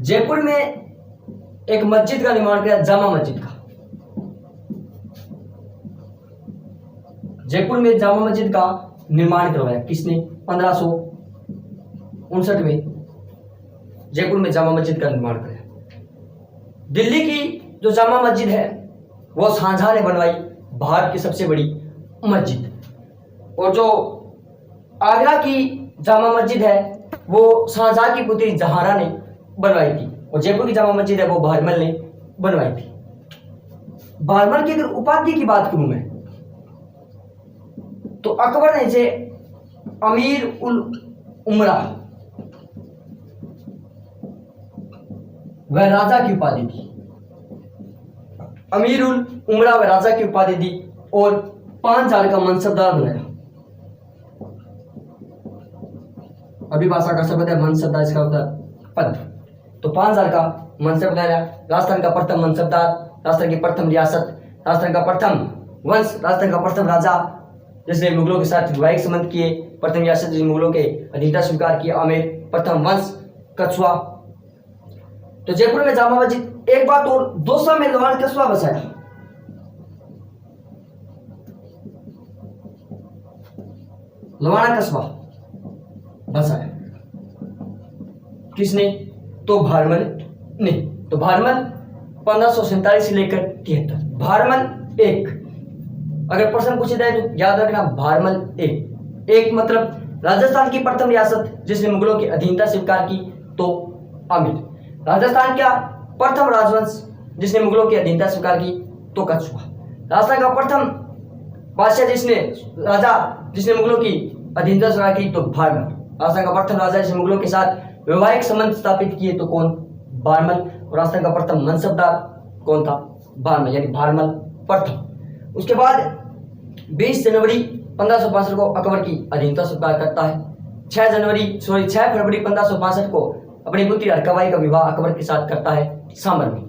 [SPEAKER 1] जयपुर में एक मस्जिद का निर्माण किया, जामा मस्जिद का। जयपुर में जामा मस्जिद का निर्माण करवाया किसने? 1559 में जयपुर में जामा मस्जिद का निर्माण कराया। दिल्ली की जो जामा मस्जिद है वो शाहजहां ने बनवाई, भारत की सबसे बड़ी मस्जिद। और जो आगरा की जामा मस्जिद है वो शाहजहां की पुत्री जहारा ने बनवाई थी, और जयपुर की जामा मस्जिद है वो भारमल ने बनवाई थी। भारमल की अगर उपाधि की बात करूं मैं, तो अकबर ने इसे अमीर उल उमरा वह राजा की उपाधि दी, अमीर उल उमरा वह राजा की उपाधि दी, और 5 साल का मनसबदार बनाया। अभी भाषा का शब्द है मनसबदार, इसका होता है पद। तो 5 साल का मनसब बनाया। राजस्थान का प्रथम मनसबदार, राजस्थान की प्रथम रियासत, राजस्थान का प्रथम वंश, राजस्थान का प्रथम राजा जिसने मुगलों के साथ वैवाहिक संबंध किए, प्रथम रियासत जिसने मुगलों के अधीनता स्वीकार किया, आमेर, प्रथम वंश, कछुआ। तो जयपुर में जामा मस्जिद। एक बात और, दौसा में लोहार कस्बा बसाया। लोहारा कस्बा बसाया किसने? तो भारमल ने। तो भारमल 1547 से लेकर 73। भारमल एक, अगर प्रश्न पूछे जाए तो याद रखना भारमल एक मतलब राजस्थान की प्रथम रियासत जिसने मुगलों की अधीनता स्वीकार की, तो आमेर। राजस्थान का प्रथम राजवंश जिसने मुगलों की अधीनता स्वीकार की, तो कछुआ। राजस्थान का प्रथम बादशाह जिसने मुगलों की अधीनता स्वीकार की, तो भारमल। राजस्थान का प्रथम राजा जिसने मुगलों के साथ वैवाहिक संबंध स्थापित किए, तो कौन? भारमल। और राजस्थान का प्रथम मनसबदार कौन था? भारमल, यानी भारमल प्रथम। उसके बाद 20 जनवरी 1565 को अकबर की अधीनता स्वीकार करता है। 6 फरवरी 1565 को अपनी पुत्री हरकाबाई का विवाह अकबर के साथ करता है सांबर में।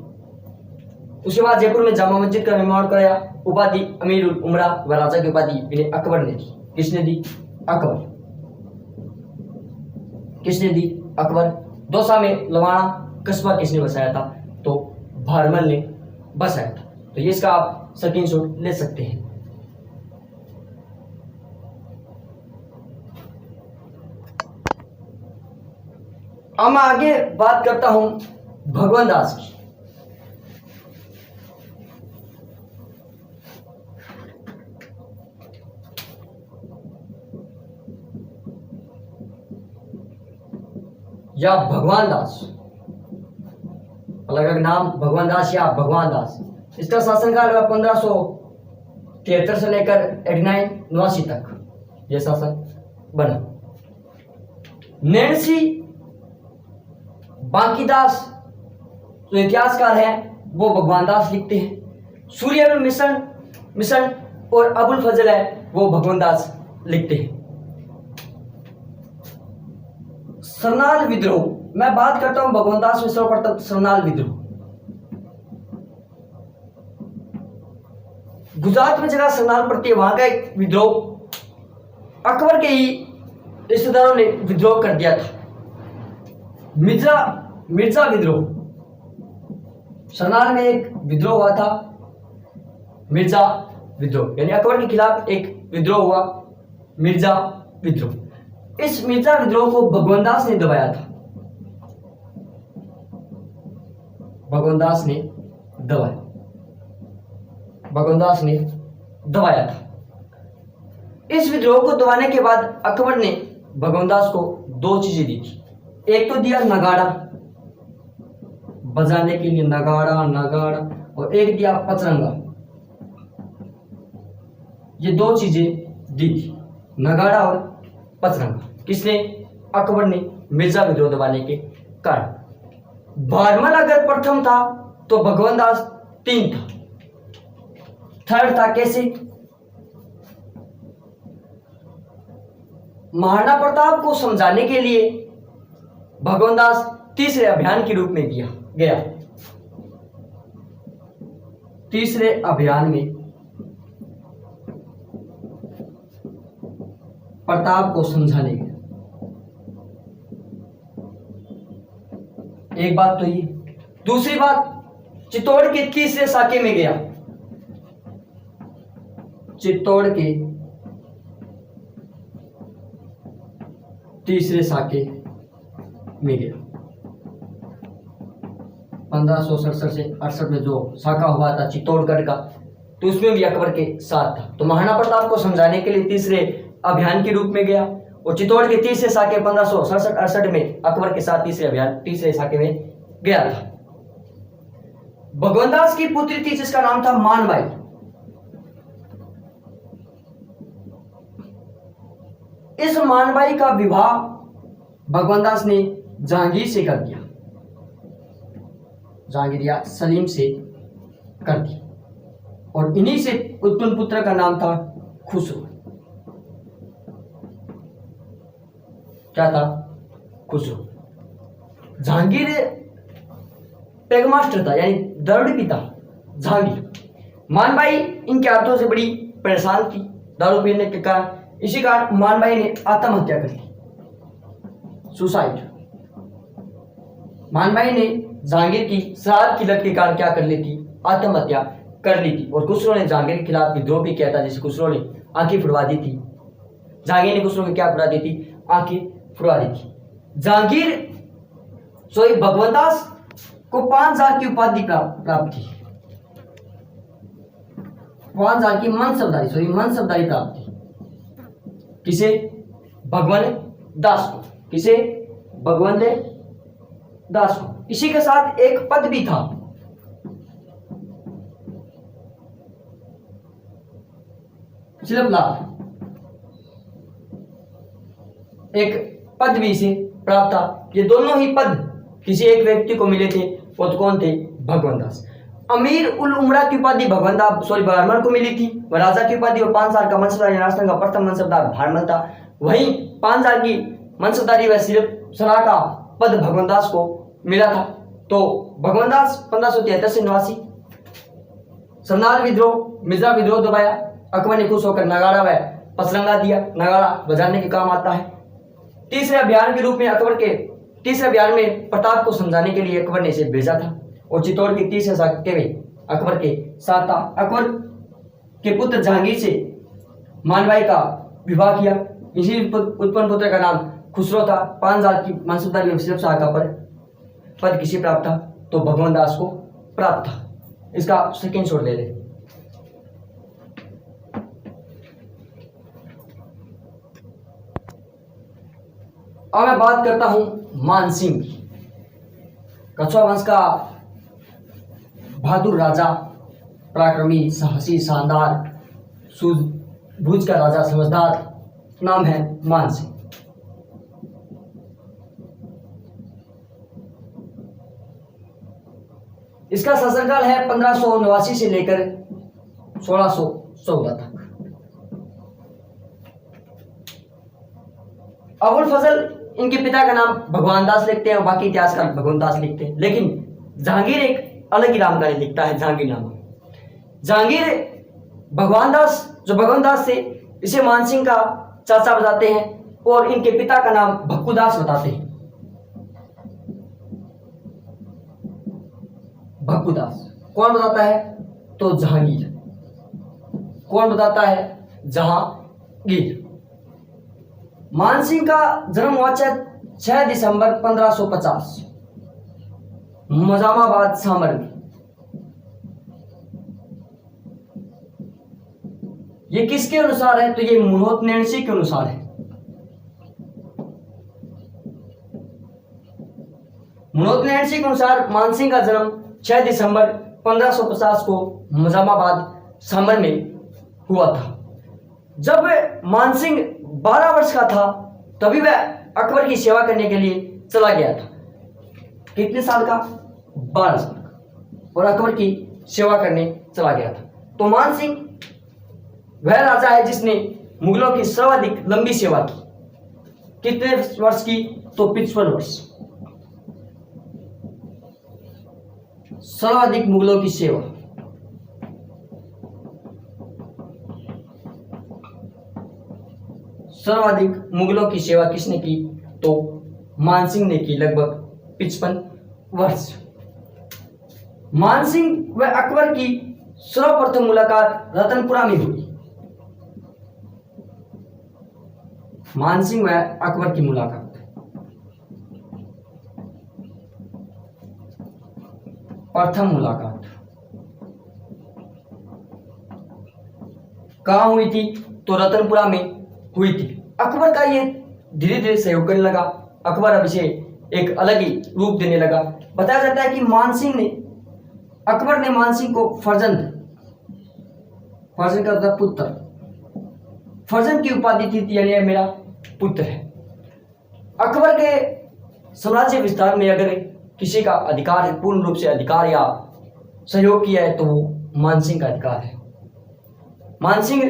[SPEAKER 1] उसके बाद जयपुर में जामा मस्जिद का निर्माण कराया। उपाधि अमीर उल उमरा व राजा की उपाधि इन्हें अकबर ने दी। किसने दी? अकबर। किसने दी? अकबर। दौसा में लवाना कस्बा किसने बसाया था? तो भारमल ने बसाया था। तो ये इसका आप स्क्रीनशॉट ले सकते हैं। अब मैं आगे बात करता हूं भगवान दास की। या भगवान दास, अलग अलग नाम भगवान दास या भगवान दास। इसका शासनकाल 1573 से लेकर 89 तक यह शासन बना। नैन्सी बांकीदास जो इतिहासकार हैं वो भगवान दास लिखते हैं। सूर्य मिशन और अबुल फजल है वो भगवान दास लिखते हैं। सरनाल विद्रोह, मैं बात करता हूं भगवान दास में सर्वप्रथम सरनाल विद्रोह। गुजरात में जगह सरनाल पड़ती है, वहां का एक विद्रोह अकबर के ही रिश्तेदारों ने विद्रोह कर दिया था। मिर्जा विद्रोह, सरनाल में एक विद्रोह हुआ था, मिर्जा विद्रोह, यानी अकबर के खिलाफ एक विद्रोह हुआ, मिर्जा विद्रोह। इस मिर्जा विद्रोह को भगवान दास ने दबाया था। भगवान दास ने दबाया था। इस विद्रोह को दबाने के बाद अकबर ने भगवान दास को दो चीजें दी थी। एक तो दिया नगाड़ा, बजाने के लिए नगाड़ा, और एक दिया पचरंगा। ये दो चीजें दी थी, नगाड़ा और पचरंगा। किसने? अकबर ने, मिर्जा विद्रोह दबाने के कारण। भारमल अगर प्रथम था तो भगवान दास 3 था, थर्ड था। कैसे? महाराणा प्रताप को समझाने के लिए भगवान दास तीसरे अभियान के रूप में गया। तीसरे अभियान में प्रताप को समझाने गया। एक बात तो ये। दूसरी बात, चित्तौड़ के तीसरे साके में गया। चित्तौड़ के तीसरे साके में गया। 1567 से 68 में जो साका हुआ था चित्तौड़गढ़ का, तो उसमें भी अकबर के साथ था। तो महाराणा प्रताप को समझाने के लिए तीसरे अभियान के रूप में गया और चित्तौड़ के तीसरे साके 1567-68 में अकबर के साथ तीसरे साके में गया था। भगवान दास की पुत्री थी जिसका नाम था मानबाई। इस मानबाई का विवाह भगवान दास ने जहांगीर से कर दिया, जहांगीर या सलीम से कर दिया, और इन्हीं से उत्पन्न पुत्र का नाम था खुसरो। क्या था? खुसरो। जहांगीर पैगमास्टर था, यानी दरड़ पिता जहांगीर। मानबाई इनके हाथों से बड़ी परेशान थी दारू पीने के कारण। इसी कारण मानबाई ने आत्महत्या कर ली, सुसाइड। मानबाई ने जहांगीर की शराब की लत के कारण क्या कर ली थी? आत्महत्या कर ली थी। और खुसरो ने जहांगीर के खिलाफ विद्रोह भी किया था, जिसे खुसरो ने आंखें फुड़वा दी थी। जहांगीर ने खुसरो की क्या फुड़वा दी थी? आंखें फुड़वा दी थी। भगवान दास को 5000 की उपाधि प्राप्त थी। 5000 की मनसबदारी प्राप्त थी। किसे? भगवान दास को। किसे? भगवान दास को। इसी के साथ एक पद भी था, शिल्पलाल। एक पद भी इसे प्राप्त था। ये दोनों ही पद किसी एक व्यक्ति को मिले थे। वो तो कौन थे? भगवान दास। अमीर उल उमरा की उपाधि भारमल को मिली थी। वह राजा की उपाधि और 5000 का मनसबदार राजस्थान का प्रथम मनसबदार भारमल था। वहीं 5000 की मनसबदारी व सिर्फ सलाह का पद भगवान दास को मिला था। तो भगवान दास 1573 से 89 सरनाल विद्रोह, मिर्जा विद्रोह दबाया। अकबर ने खुश होकर नगाड़ा व पसरंगा दिया। नगाड़ा बजाने के काम आता है। तीसरे अभियान के रूप में तीसरे अभियान में प्रताप को समझाने के लिए अकबर ने इसे भेजा था और चित्तौड़ के तीसरे शाक्य में अकबर के साथ था। अकबर के पुत्र जहांगीर से मानवाई का विवाह किया। इसी उत्पन्न पुत्र का नाम खुसरो था। 5 साल की मानसबदारी में सिर्फ शाह का पद किसे प्राप्त था? तो भगवान दास को प्राप्त था। इसका सेकेंड शॉट ले ले। अब मैं बात करता हूं मानसिंह की। कछुआ वंश का बहादुर राजा, पराक्रमी, साहसी, शानदार, सूझबूझ का राजा, समझदार, नाम है मानसिंह। इसका शासनकाल है 1589 से लेकर 1614 तक। अबुल फजल इनके पिता का नाम भगवान दास लिखते हैं और बाकी इतिहासकार भगवान दास लिखते हैं, लेकिन जहांगीर एक अलग ही नामकारी लिखता है। जहांगीर नाम जहांगीर भगवान दास, जो भगवान दास थे, इसे मानसिंह का चाचा बताते हैं और इनके पिता का नाम भक्कू दास बताते हैं। भक्कू दास कौन बताता है? तो जहांगीर। कौन बताता है? जहांगीर। मानसिंह का जन्म हुआ 6 दिसंबर 1550 मजामाबाद सामर में। ये किसके अनुसार है? तो ये मुनोत नैणसी के अनुसार है। मुनोत नैणसी के अनुसार मानसिंह का जन्म 6 दिसंबर 1550 को मजामाबाद सामर में हुआ था। जब मानसिंह 12 वर्ष का था तभी वह अकबर की सेवा करने के लिए चला गया था। कितने साल का? 12 साल का। और अकबर की सेवा करने चला गया था। तो मानसिंह वह राजा है जिसने मुगलों की सर्वाधिक लंबी सेवा की। कितने वर्ष की? तो 55 वर्ष। सर्वाधिक मुगलों की सेवा। सर्वाधिक मुगलों की सेवा किसने की? तो मानसिंह ने की, लगभग 55 वर्ष। मानसिंह व अकबर की सर्वप्रथम मुलाकात रतनपुरा में हुई। मानसिंह व अकबर की मुलाकात प्रथम मुलाकात कहाँ हुई थी? तो रतनपुरा में हुई थी। अकबर का ये धीरे धीरे सहयोग करने लगा। अकबर अब इसे एक अलग ही रूप देने लगा। बताया जाता है कि अकबर ने मानसिंह को फर्जंद का मतलब पुत्र, फर्जंद की उपाधि थी, यानी मेरा पुत्र है। अकबर के साम्राज्य विस्तार में अगर किसी का अधिकार है, पूर्ण रूप से अधिकार या सहयोग किया है, तो वो मानसिंह का अधिकार है। मानसिंह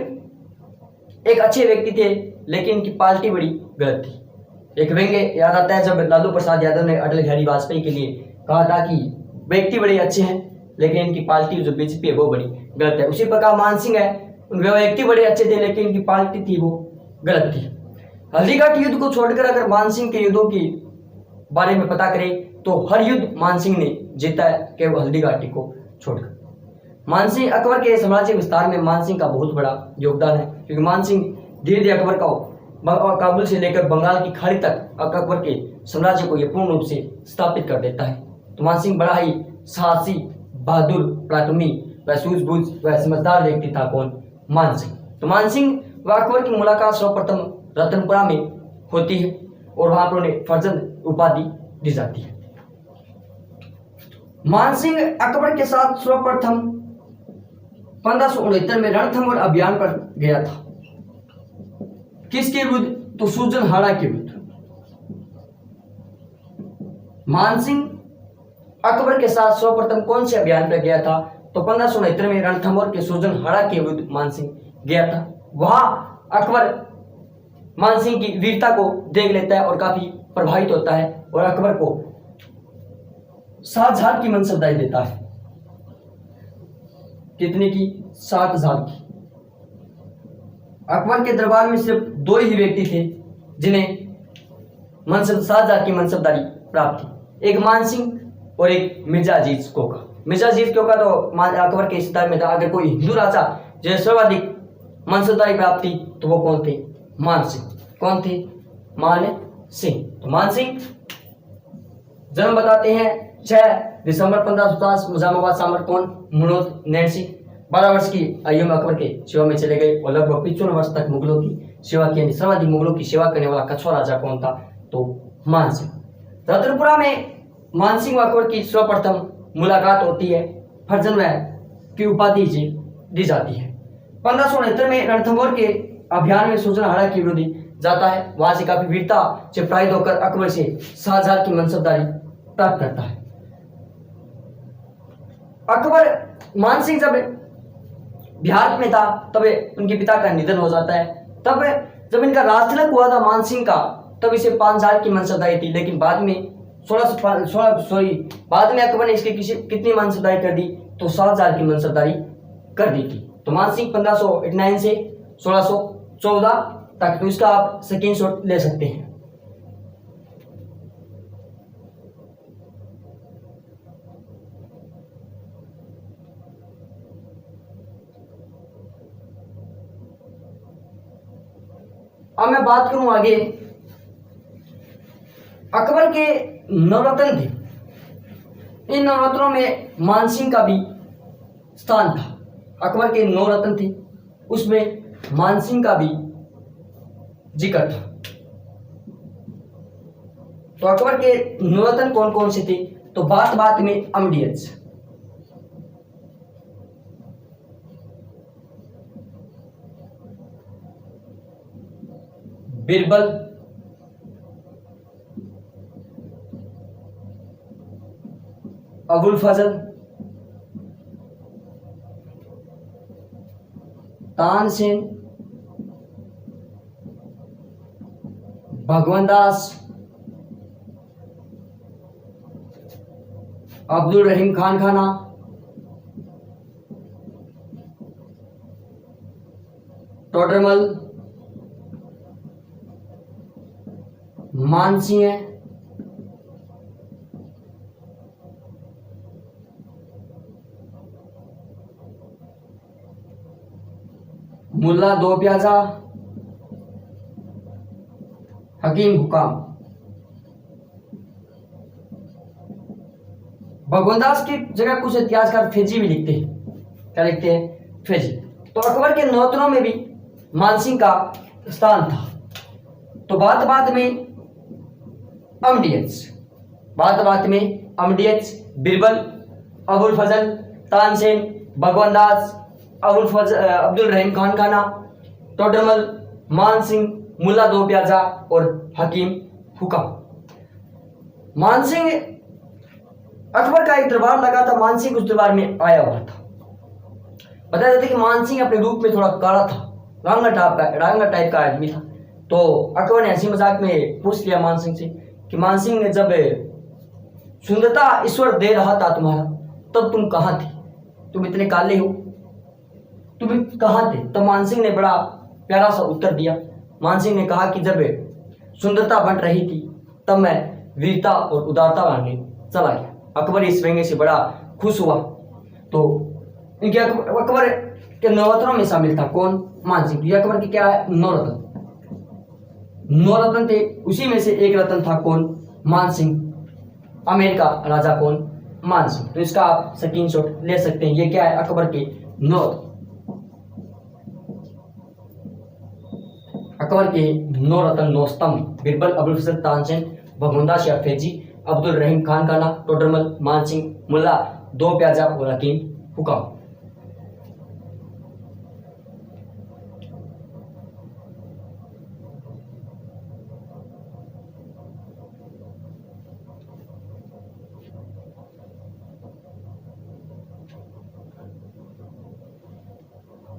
[SPEAKER 1] एक अच्छे व्यक्ति थे, लेकिन इनकी पार्टी बड़ी गलत थी। एक व्यंग्य याद आता है जब लालू प्रसाद यादव ने अटल बिहारी वाजपेयी के लिए कहा था कि व्यक्ति बड़े अच्छे हैं, लेकिन इनकी पार्टी जो बीजेपी है वो बड़ी गलत है। उसी प्रकार मानसिंह है, उनके व्यक्ति बड़े अच्छे थे, लेकिन इनकी पार्टी थी वो गलत थी। हल्दीघाटी युद्ध को छोड़कर अगर मानसिंह के युद्धों की बारे में पता करें तो हर युद्ध मानसिंह ने जीता है, केवल हल्दीघाटी को छोड़कर। मानसिंह अकबर के साम्राज्य विस्तार में मानसिंह का बहुत बड़ा योगदान है, क्योंकि मानसिंह धीरे धीरे अकबर का काबुल से लेकर बंगाल की खाड़ी तक अकबर के साम्राज्य को यह पूर्ण रूप से स्थापित कर देता है। तो मानसिंह बड़ा ही साहसी, बहादुर, पराक्रमी व सूझबूझ व समझदार व्यक्ति था। कौन? मानसिंह। तो मानसिंह व अकबर की मुलाकात सर्वप्रथम रतनपुरा में होती है और वहां पर उन्हें फर्जंद उपाधि दी जाती है। मानसिंह अकबर के साथ सर्वप्रथम 1569 में रणथंभौर अभियान पर गया था। किसके विरुद्ध? तो सूरजनहाड़ा के विरुद्ध। मानसिंह अकबर के साथ सर्वप्रथम कौन से अभियान पर गया था? तो 1569 में रणथंभौर के सूरजनहाड़ा के विरुद्ध मानसिंह गया था। वहां अकबर मानसिंह की वीरता को देख लेता है और काफी प्रभावित होता है और अकबर को शाहजहां की मनसबदारी देता है। कितने की? 7,000 की। अकबर के दरबार में सिर्फ 2 ही व्यक्ति थे जिन्हें मनसब 7,000 की मनसबदारी प्राप्त थी, एक मान सिंह और एक मिर्जा अजीज कोका। मिर्जा अजीज कोका तो अकबर के हिस्सेदार में था। अगर कोई हिंदू राजा जो सर्वाधिक मनसबदारी प्राप्त थी तो वो कौन थे? मान सिंह। कौन थे? मान सिंह। तो मान सिंह जन्म बताते हैं 6 दिसंबर 1550, मुजामाबाद सामरकौन, मुनोद नैन्सी। 12 वर्ष की आयु में अकबर के सेवा में चले गए और लगभग 55 वर्ष तक मुगलों की सेवा की। सर्वाधिक मुगलों की सेवा करने वाला कछुआ राजा कौन था? तो मान सिंह। रतनपुरा में मान सिंह व अकबर की सर्वप्रथम मुलाकात होती है। फर्जन की उपाधि दी जाती है। 1569 में रणथंभौर के अभियान में सूचनाहारा की विरोधी जाता है। वहां से काफी वीरता से पराजित होकर अकबर से 7,000 की मनसबदारी प्राप्त करता है। अकबर मान सिंह जब बिहार में था तब उनके पिता का निधन हो जाता है। तब जब इनका राजतिलक हुआ था मान सिंह का, तब इसे 5,000 की मनसबदारी थी, लेकिन बाद में बाद में अकबर ने इसके कितनी मनसबदारी कर दी? तो 7,000 की मनसबदारी कर दी थी। तो मान सिंह 1589 से 1614 तक, तो इसका आप स्क्रीनशॉट ले सकते हैं। अब मैं बात करूं आगे, अकबर के नवरत्न थे। इन नवरत्नों में मान सिंह का भी स्थान था। अकबर के 9 रत्न थे, उसमें मान सिंह का भी जिक्र था। तो अकबर के 9 रत्न कौन कौन से थे? तो बात बात में अमडियस, बिरबल, अबुल फजल, तानसेन, भगवान दास, अब्दुल रहीम खान खाना, टोडरमल, मानसिंह है, मुल्ला दो प्याजा, हकीम हुकाम। भगवानदास की जगह कुछ इतिहासकार फेजी भी लिखते हैं। क्या लिखते हैं? फेजी। तो अकबर के नौतनों में भी मानसिंह का स्थान था। तो बात बात में अमडियस, बिरबल, अबुल फजल, तानसेन, भगवानदास, अब्दुल रहीम खान खाना, टोडरमल, मान सिंह, मुल्ला दो प्याजा और हकीम हुकाम। मान सिंह, अकबर का एक दरबार लगा था, मान सिंह उस दरबार में आया हुआ था। बताया जाता है कि मान सिंह अपने रूप में थोड़ा काला था, रांगा टाइप का आदमी था। तो अकबर ने हंसी मजाक में पूछ लिया मान सिंह से कि मान सिंह ने जब सुंदरता ईश्वर दे रहा था तुम्हारा, तब तुम कहाँ थे? तुम इतने काले हो, तुम कहाँ थे? तब मान सिंह ने बड़ा प्यारा सा उत्तर दिया। मान सिंह ने कहा कि जब सुंदरता बन रही थी तब मैं वीरता और उदारता मांगने चला गया। अकबर इस व्यंग्य से बड़ा खुश हुआ। तो इनके अकबर के 9 रत्नों में शामिल था कौन? मान सिंह। ये अकबर के क्या है? 9 रत्न थे। उसी में से एक रत्न था कौन? मान सिंह। आमेर का राजा कौन? मान सिंह। तो इसका आप स्क्रीनशॉट ले सकते हैं। ये क्या है? अकबर के 9 रत्न। अकबर के 9 रत्न, 9 स्तंभ: बिरबल, अबुल फजल, तानसेन, भगवानदास या फेजी, अब्दुल रहीम खान खाना, टोडरमल, मान सिंह, मुल्ला दो प्याजा और हकीम हुकाम।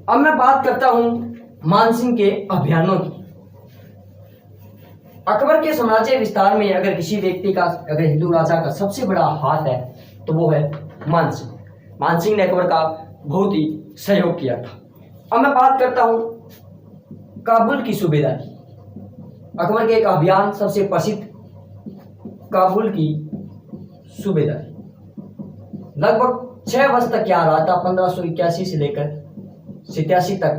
[SPEAKER 1] अब मैं बात करता हूं मानसिंह के अभियानों की। अकबर के साम्राज्य विस्तार में अगर किसी व्यक्ति का, अगर हिंदू राजा का सबसे बड़ा हाथ है तो वो है मानसिंह। मानसिंह ने अकबर का बहुत ही सहयोग किया था। अब मैं बात करता हूं काबुल की सूबेदारी। अकबर के एक अभियान सबसे प्रसिद्ध काबुल की सूबेदारी। लगभग 6 वर्ष तक यहाँ रहा था, 1581 से लेकर 87 तक।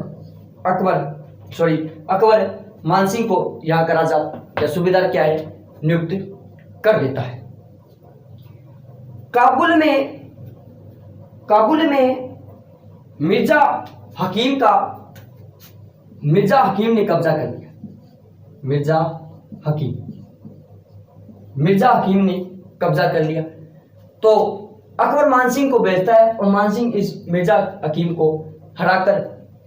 [SPEAKER 1] अकबर मानसिंह को यहाँ का राजा या सूबेदार क्या है नियुक्त कर देता है। काबुल में मिर्जा हकीम ने कब्जा कर लिया। मिर्जा हकीम ने कब्जा कर लिया। तो अकबर मानसिंह को भेजता है और मानसिंह इस मिर्जा हकीम को हराकर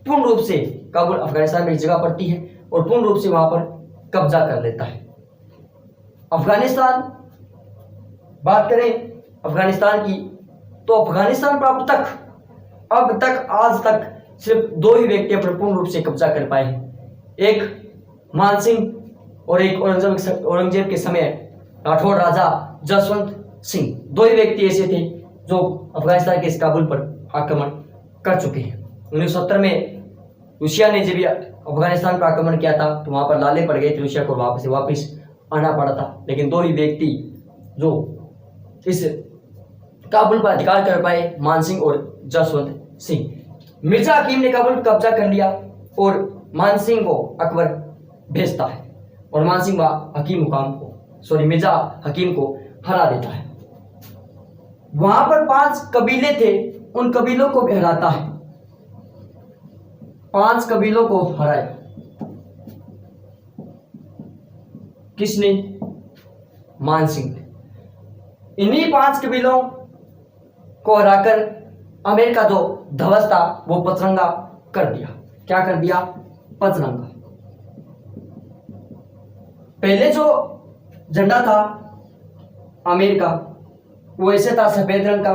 [SPEAKER 1] पूर्ण रूप से काबुल अफगानिस्तान में एक जगह पड़ती है और पूर्ण रूप से वहां पर कब्जा कर लेता है। अफगानिस्तान, बात करें अफगानिस्तान की, तो अफगानिस्तान पर आज तक सिर्फ 2 ही व्यक्ति अपने पूर्ण रूप से कब्जा कर पाए हैं। एक मानसिंह और एक औरंगजेब के समय राठौड़ राजा जसवंत सिंह। 2 ही व्यक्ति ऐसे थे जो अफगानिस्तान के इस काबुल पर आक्रमण कर चुके हैं। 1970 में रूसिया ने जब अफगानिस्तान पर आक्रमण किया था तो वहां पर लाले पड़ गए थे, रूसिया को वापस आना पड़ा था। लेकिन 2 ही व्यक्ति जो इस काबुल पर अधिकार कर पाए, मानसिंह और जसवंत सिंह। मिर्जा हकीम ने काबुल पर कब्जा कर लिया और मानसिंह को अकबर भेजता है और मानसिंह मिर्जा हकीम को हरा देता है। वहां पर 5 कबीले थे, उन कबीलों को भी हराता है। 5 कबीलों को हराया। किसने? मानसिंह ने। इन्हीं 5 कबीलों को हराकर आमेर का जो ध्वज था वो पचरंगा कर दिया। क्या कर दिया? पचरंगा। पहले जो झंडा था आमेर का वो ऐसे था, सफेद रंग का,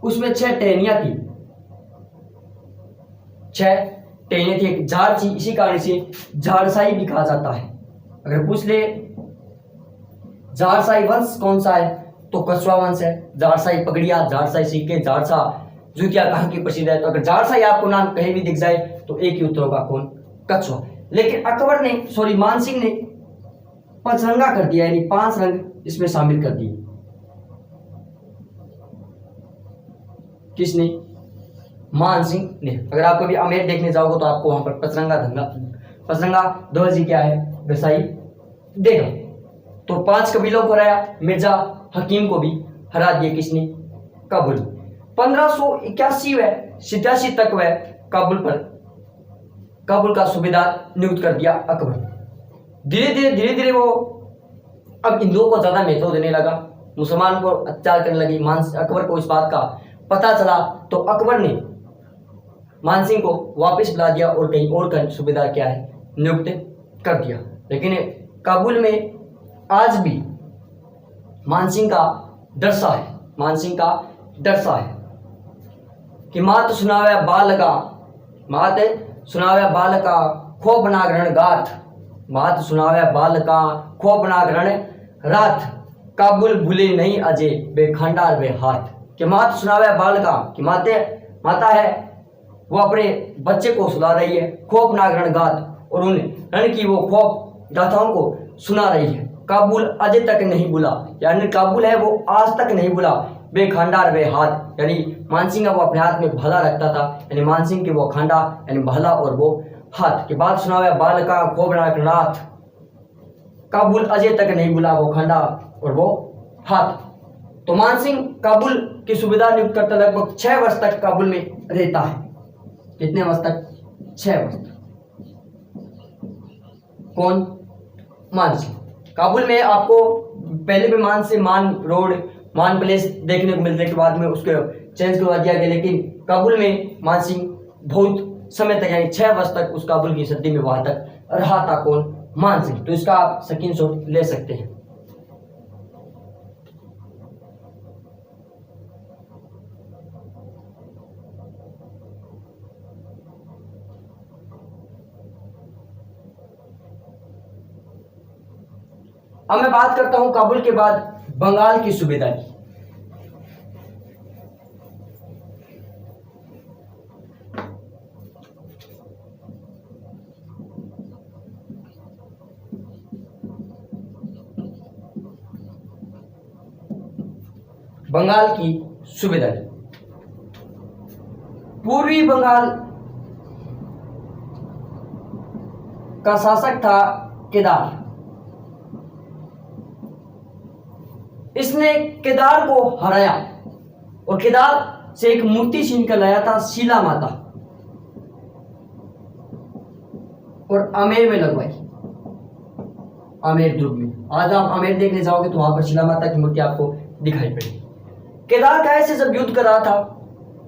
[SPEAKER 1] उसमें 6 टहनियां थी। 6 टहनियां थी, एक झाड़ थी। इसी कारण से झाड़साई भी कहा जाता है। अगर पूछ ले झाड़साई वंश कौन सा है तो कछुआ वंश है। झाड़साई पगड़िया, झाड़साई सिक्के, झाड़सा जूतियां कहाँ की प्रसिद्ध है। तो अगर झाड़साई आपको नाम कहीं भी दिख जाए तो एक ही उत्तर होगा, कौन? कछुआ। लेकिन मानसिंह ने पचरंगा कर दिया, यानी 5 रंग इसमें शामिल कर दिए। किसने? मानसिंह ने। अगर आप कभी आमेर देखने जाओगे तो आपको वहां पर पचरंगा ध्वज क्या है दर्शाई देगा। तो 5 कबीलों को हराया, मिर्जा हकीम को भी हरा दिया। किसने? काबुल। 1581 व 87 तक वह काबुल का सूबेदार नियुक्त कर दिया अकबर। धीरे धीरे वो अब हिंदुओं को ज्यादा महत्व देने लगा, मुसलमान को अत्याचार करने लगी। अकबर को इस बात का पता चला तो अकबर ने मानसिंह को वापस बुला दिया और कहीं और का सूबेदार क्या है नियुक्त कर दिया। लेकिन काबुल में आज भी मानसिंह का डरसा है कि मात सुनावे बालका खोप ना ग्रहण गाथ, मात सुनावे बालका खोप ना ग्रहण रात, काबुल भूले नहीं अजय बेखंडार बे हाथ। कि मात सुनावे बालका कि माता है वो अपने बच्चे को सुना रही है, खोप ना ग्रहण गाथ, और उन रण की वो खोप गाथाओं को सुना रही है। काबुल अजय तक नहीं बुला, यानी काबुल है वो आज तक नहीं बुला, बेखंडार बे हाथ, यानी मानसिंह वो अपने हाथ में भला रखता था, यानी मानसिंह के वो खंडा यानी भला और वो हाथ। की बात सुनावे बालका खोप ना ग्रहण रात, काबुल अजय तक नहीं बुला, वो खंडा और वो हाथ। तो मानसिंह काबुल के सूबेदार नियुक्त करता, लगभग 6 वर्ष तक काबुल में रहता है। कितने वर्ष तक? 6 वर्ष तक। कौन? मानसिंह। काबुल में आपको पहले भी मान प्लेस देखने को मिलते के बाद में उसके चेंज करवा दिया गया, लेकिन काबुल में मानसिंह बहुत समय तक यानी 6 वर्ष तक उस काबुल की सदी में वहां तक रहा था। कौन? मानसिंह। तो इसका आप स्क्रीनशॉट ले सकते हैं। अब मैं बात करता हूं काबुल के बाद बंगाल की सूबेदारी। बंगाल की सूबेदारी। पूर्वी बंगाल का शासक था केदार। इसने केदार को हराया और केदार से एक मूर्ति छीन कर लाया था शीला माता और आमेर में लगवाई, आमेर दुर्ग में। आज आप आमेर देखने जाओगे तो वहां पर शीला माता की मूर्ति आपको दिखाई पड़ेगी। केदार काय से जब युद्ध कर रहा था,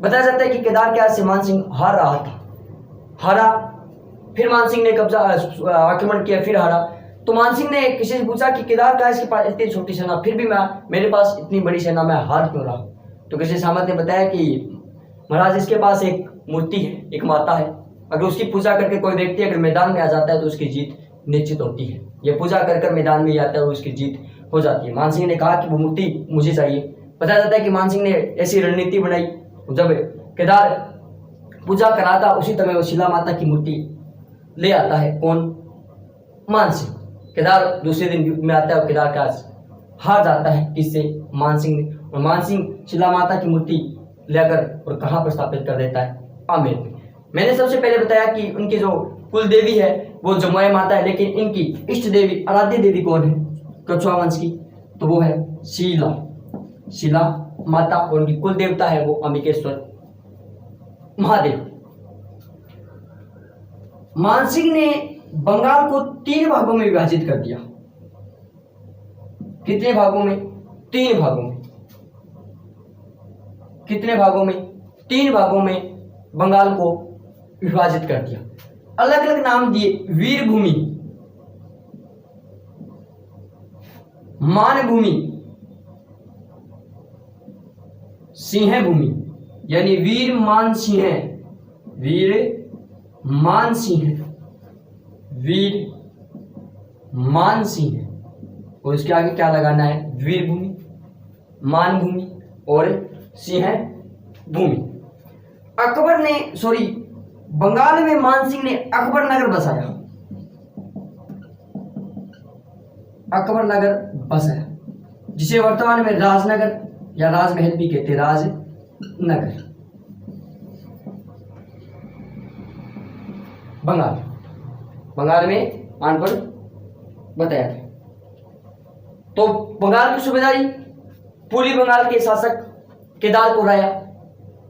[SPEAKER 1] बताया जाता है कि केदार काय से मानसिंह हार रहा था, हारा, फिर मानसिंह ने कब्जा आक्रमण किया, फिर हारा। तो मानसिंह ने किसी से पूछा कि केदार काय के पास इतनी छोटी सेना, फिर भी मेरे पास इतनी बड़ी सेना, मैं हार क्यों रहा? तो किसी सामंत ने बताया कि महाराज इसके पास एक मूर्ति है, एक माता है, अगर उसकी पूजा करके कोई व्यक्ति अगर मैदान में आ जाता है तो उसकी जीत निश्चित होती है। ये पूजा कर मैदान में आता है और उसकी जीत हो जाती है। मानसिंह ने कहा कि वो मूर्ति मुझे चाहिए। बताया जाता है कि मानसिंह ने ऐसी रणनीति बनाई, जब केदार पूजा करा था उसी समय वो शीला माता की मूर्ति ले आता है। कौन? मानसिंह। केदार दूसरे दिन युद्ध में आता है और केदार का हार जाता है, किससे? मानसिंह ने। और मानसिंह शीला माता की मूर्ति लेकर और कहां पर स्थापित कर देता है? आमेर में। मैंने सबसे पहले बताया कि उनकी जो कुल देवी है वो जमुई माता है, लेकिन इनकी इष्ट देवी, आराध्य देवी कौन है कछुआ वंश की? तो वो है शीला, शीला माता। और उनकी कुल देवता है वो अंबिकेश्वर महादेव। मानसिंह ने बंगाल को 3 भागों में विभाजित कर दिया। कितने भागों में? 3 भागों में। कितने भागों में? 3 भागों में बंगाल को विभाजित कर दिया। अलग अलग नाम दिए, वीरभूमि, मानभूमि, सिंह भूमि, यानी वीर मान सिंह, वीर मान सिंह, वीर मान सिंह। और इसके आगे क्या लगाना है? वीरभूमि, मानभूमि और सिंह भूमि। अकबर ने बंगाल में मानसिंह ने अकबर नगर बसाया, अकबर नगर बसाया, जिसे वर्तमान में राजनगर या राजमहल भी कहते हैं, राजनगर। बंगाल में आन पर बताया था। तो बंगाल की सूबेदारी पूर्वी बंगाल के शासक केदार को हराया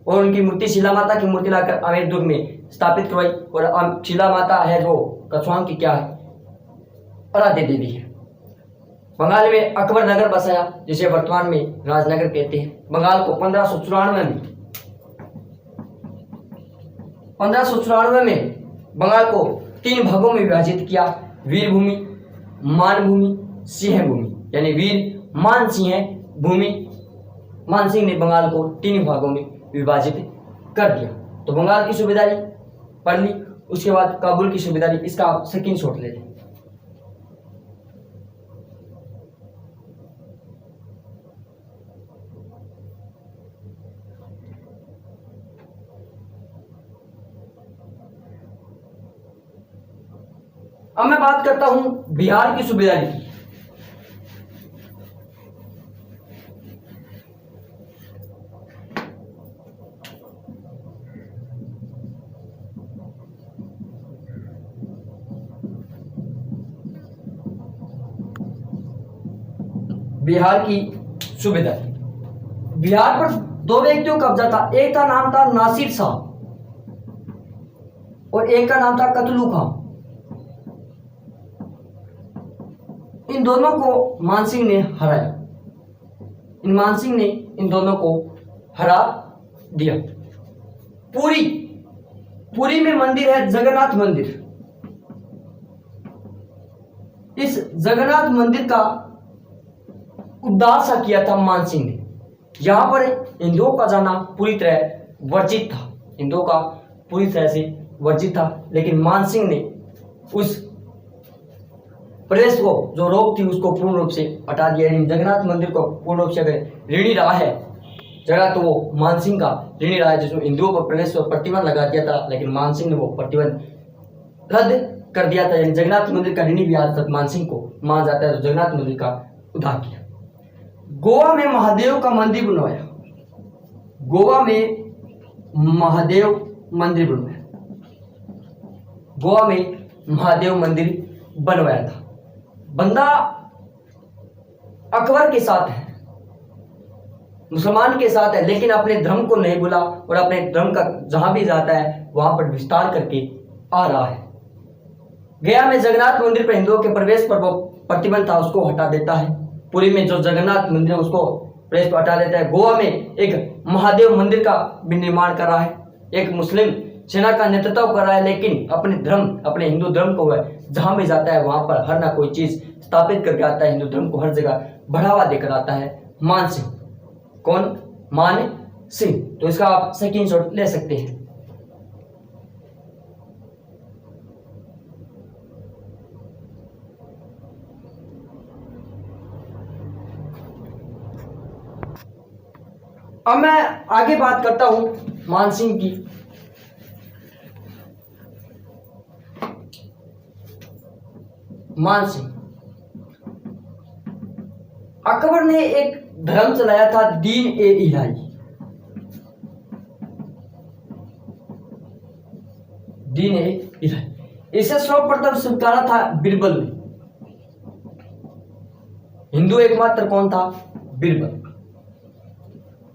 [SPEAKER 1] और उनकी मूर्ति शीला माता की मूर्ति लाकर आमेर दुर्ग में स्थापित करवाई। और शीला माता है जो कछुआओं की क्या है? आराध्य देवी है। बंगाल में अकबर नगर बसाया, जिसे वर्तमान में राजनगर कहते हैं। बंगाल को 1594 में बंगाल को 3 भागों में विभाजित किया, वीरभूमि, मानभूमि, सिंह भूमि, यानी वीर मान सिंह भूमि। मानसिंह ने बंगाल को 3 भागों में विभाजित कर दिया। तो बंगाल की सूबेदारी पढ़ ली। उसके बाद काबुल की सूबेदारी, इसका सेकंड शॉट ले लें। अब मैं बात करता हूं बिहार की सूबेदारी की। बिहार की सूबेदारी। बिहार पर 2 व्यक्तियों का कब्जा था। एक का नाम था नासिर शाह और एक का नाम था कतलू खां। इन दोनों को मानसिंह ने हराया। मानसिंह ने इन दोनों को हरा दिया। पुरी में मंदिर है जगन्नाथ मंदिर। इस जगन्नाथ मंदिर का उद्धार सा किया था मानसिंह ने। यहां पर हिंदुओं का जाना पूरी तरह वर्जित था, हिंदुओं का पूरी तरह से वर्जित था। लेकिन मानसिंह ने उस प्रदेश को जो रोक थी उसको पूर्ण रूप से हटा दिया। जगन्नाथ मंदिर को पूर्ण रूप से अगर ऋणी रहा है जगह तो वो मानसिंह का ऋणी रहा है, जिसमें हिंदुओं पर प्रदेश पर प्रतिबंध लगा दिया था। लेकिन मानसिंह ने वो प्रतिबंध रद्द कर दिया था। जगन्नाथ मंदिर का ऋणी भी आज तक मानसिंह को माना जाता है। तो जगन्नाथ मंदिर का उद्धार किया। गोवा में महादेव का मंदिर बनवाया, गोवा में महादेव मंदिर बनवाया, गोवा में महादेव मंदिर बनवाया था। बंदा अकबर के साथ है, मुसलमान के साथ है, लेकिन अपने धर्म को नहीं भूला और अपने धर्म का जहां भी जाता है वहां पर विस्तार करके आ रहा है। गया में जगन्नाथ मंदिर पर हिंदुओं के प्रवेश पर वो प्रतिबंध था, उसको हटा देता है। पुरी में जो जगन्नाथ मंदिर है उसको प्रवेश पर हटा देता है। गोवा में एक महादेव मंदिर का भी निर्माण कर रहा है, एक मुस्लिम सेना का नेतृत्व कर रहा है, लेकिन अपने धर्म, अपने हिंदू धर्म को वह जहां भी जाता है वहां पर हर ना कोई चीज स्थापित करके आता है, हिंदू धर्म को हर जगह बढ़ावा देकर आता है। मान सिंह, कौन? मान सिंह। तो इसका आप स्क्रीनशॉट ले सकते हैं। अब मैं आगे बात करता हूं मान सिंह की। मान सिंह, अकबर ने एक धर्म चलाया था, दीन ए इलाही। दीन ए इलाही इसे सर्वप्रथम स्वीकारा था बीरबल ने। हिंदू एकमात्र कौन था? बीरबल।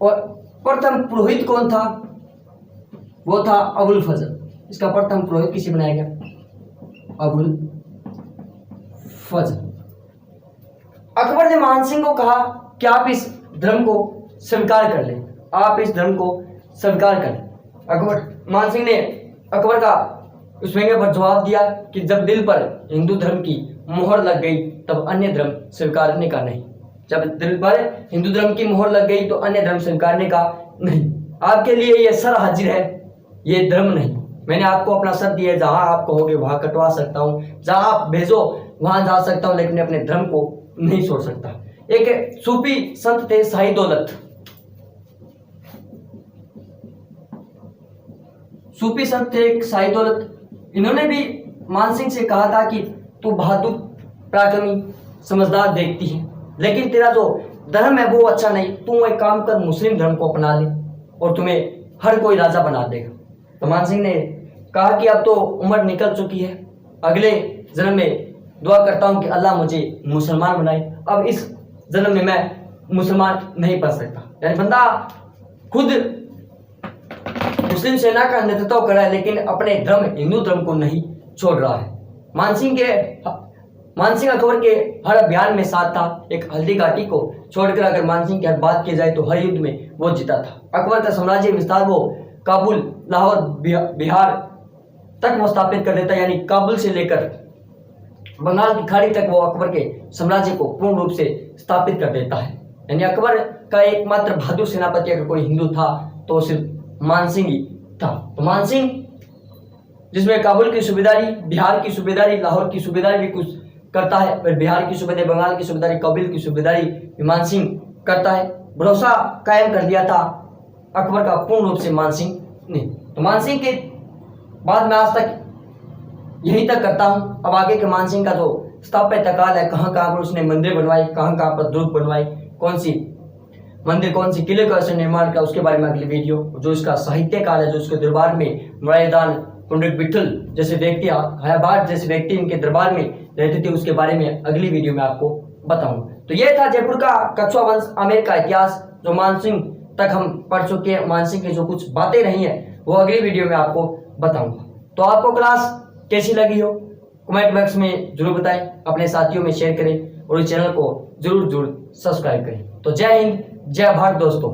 [SPEAKER 1] और प्रथम पुरोहित कौन था? वो था अबुल फजल। इसका प्रथम पुरोहित किसे बनाया गया? अबुल फजल। अकबर ने मान सिंह को कहा कि आप इस धर्म को स्वीकार कर लें, आप इस धर्म को स्वीकार कर लें। अकबर, मान सिंह ने अकबर का उस व्यंग्य पर जवाब दिया कि जब दिल पर हिंदू धर्म की मोहर लग गई तब अन्य धर्म स्वीकारने का नहीं। जब दिल पर हिंदू धर्म की मोहर लग गई तो अन्य धर्म स्वीकारने का नहीं। आपके लिए ये सर हाजिर है, ये धर्म नहीं। मैंने आपको अपना सर दिया, जहां आप कहोगे वहां कटवा सकता हूं, जहां आप भेजो वहां जा सकता हूं, लेकिन अपने धर्म को नहीं छोड़ सकता। एक सूफी संत थे शाही दौलत, सूफी संत थे एक शाही दौलत। इन्होंने भी मान सिंह से कहा था कि तू बहादुर, पराक्रमी, समझदार व्यक्ति है, लेकिन तेरा जो धर्म है वो अच्छा नहीं। तू एक काम कर, मुस्लिम धर्म को अपना ले और तुम्हें हर कोई राजा बना देगा। तो मान सिंह ने कहा कि अब तो उम्र निकल चुकी है, अगले जन्म में दुआ करता हूं कि अल्लाह मुझे मुसलमान बनाए। अब इस जन्म में मैं मुसलमान नहीं बन सकता। यानी बंदा खुद मुस्लिम सेना का नेतृत्व कर रहा है, लेकिन अपने धर्म, हिंदू धर्म को नहीं छोड़ रहा है। मान सिंह अकबर के हर अभियान में साथ था। एक हल्दी घाटी को छोड़कर अगर मान सिंह की बात की जाए तो हर युद्ध में वो जीता था। अकबर का साम्राज्य विस्तार वो काबुल, लाहौर, बिहार तक वो स्थापित कर देता है। यानी काबुल से लेकर बंगाल की खाड़ी तक वो अकबर के साम्राज्य को पूर्ण रूप से स्थापित कर देता है। यानी अकबर का एकमात्र बहादुर सेनापति अगर कोई हिंदू था तो सिर्फ मान सिंह ही था। तो मान सिंह, जिसमें काबुल की सूबेदारी, बिहार की सूबेदारी, लाहौर की सूबेदारी भी कुछ करता है, फिर बिहार की सूबेदारी, बंगाल की सूबेदारी, काबुल की सूबेदारी मान सिंह करता है। भरोसा कायम कर दिया था अकबर का पूर्ण रूप से मान सिंह ने। तो मान सिंह के बाद में आज तक यहीं तक करता हूं। अब आगे के मान सिंह का जो स्थापत्य काल है, कहाँ कहाँ पर उसने मंदिर बनवाए, कहाँ कहाँ पर दुर्ग बनवाए, कौन सी मंदिर, कौन सी किले का ऐसे निर्माण किया, उसके बारे में अगली वीडियो, जो इसका साहित्य काल है, जो उसके दरबार में मुरारीदान, पंडित विठल जैसे व्यक्ति, हयाबाट जैसे व्यक्ति इनके दरबार में रहते थे, उसके बारे में अगली वीडियो में आपको बताऊंगा। तो यह था जयपुर का कछुआ वंश, आमेर का इतिहास, जो मान सिंह तक हम पढ़ चुके हैं। मान सिंह की जो कुछ बातें रही हैं वो अगली वीडियो में आपको बताऊंगा। तो आपको क्लास कैसी लगी हो कमेंट बॉक्स में जरूर बताएं, अपने साथियों में शेयर करें और इस चैनल को जरूर सब्सक्राइब करें। तो जय हिंद, जय भारत दोस्तों।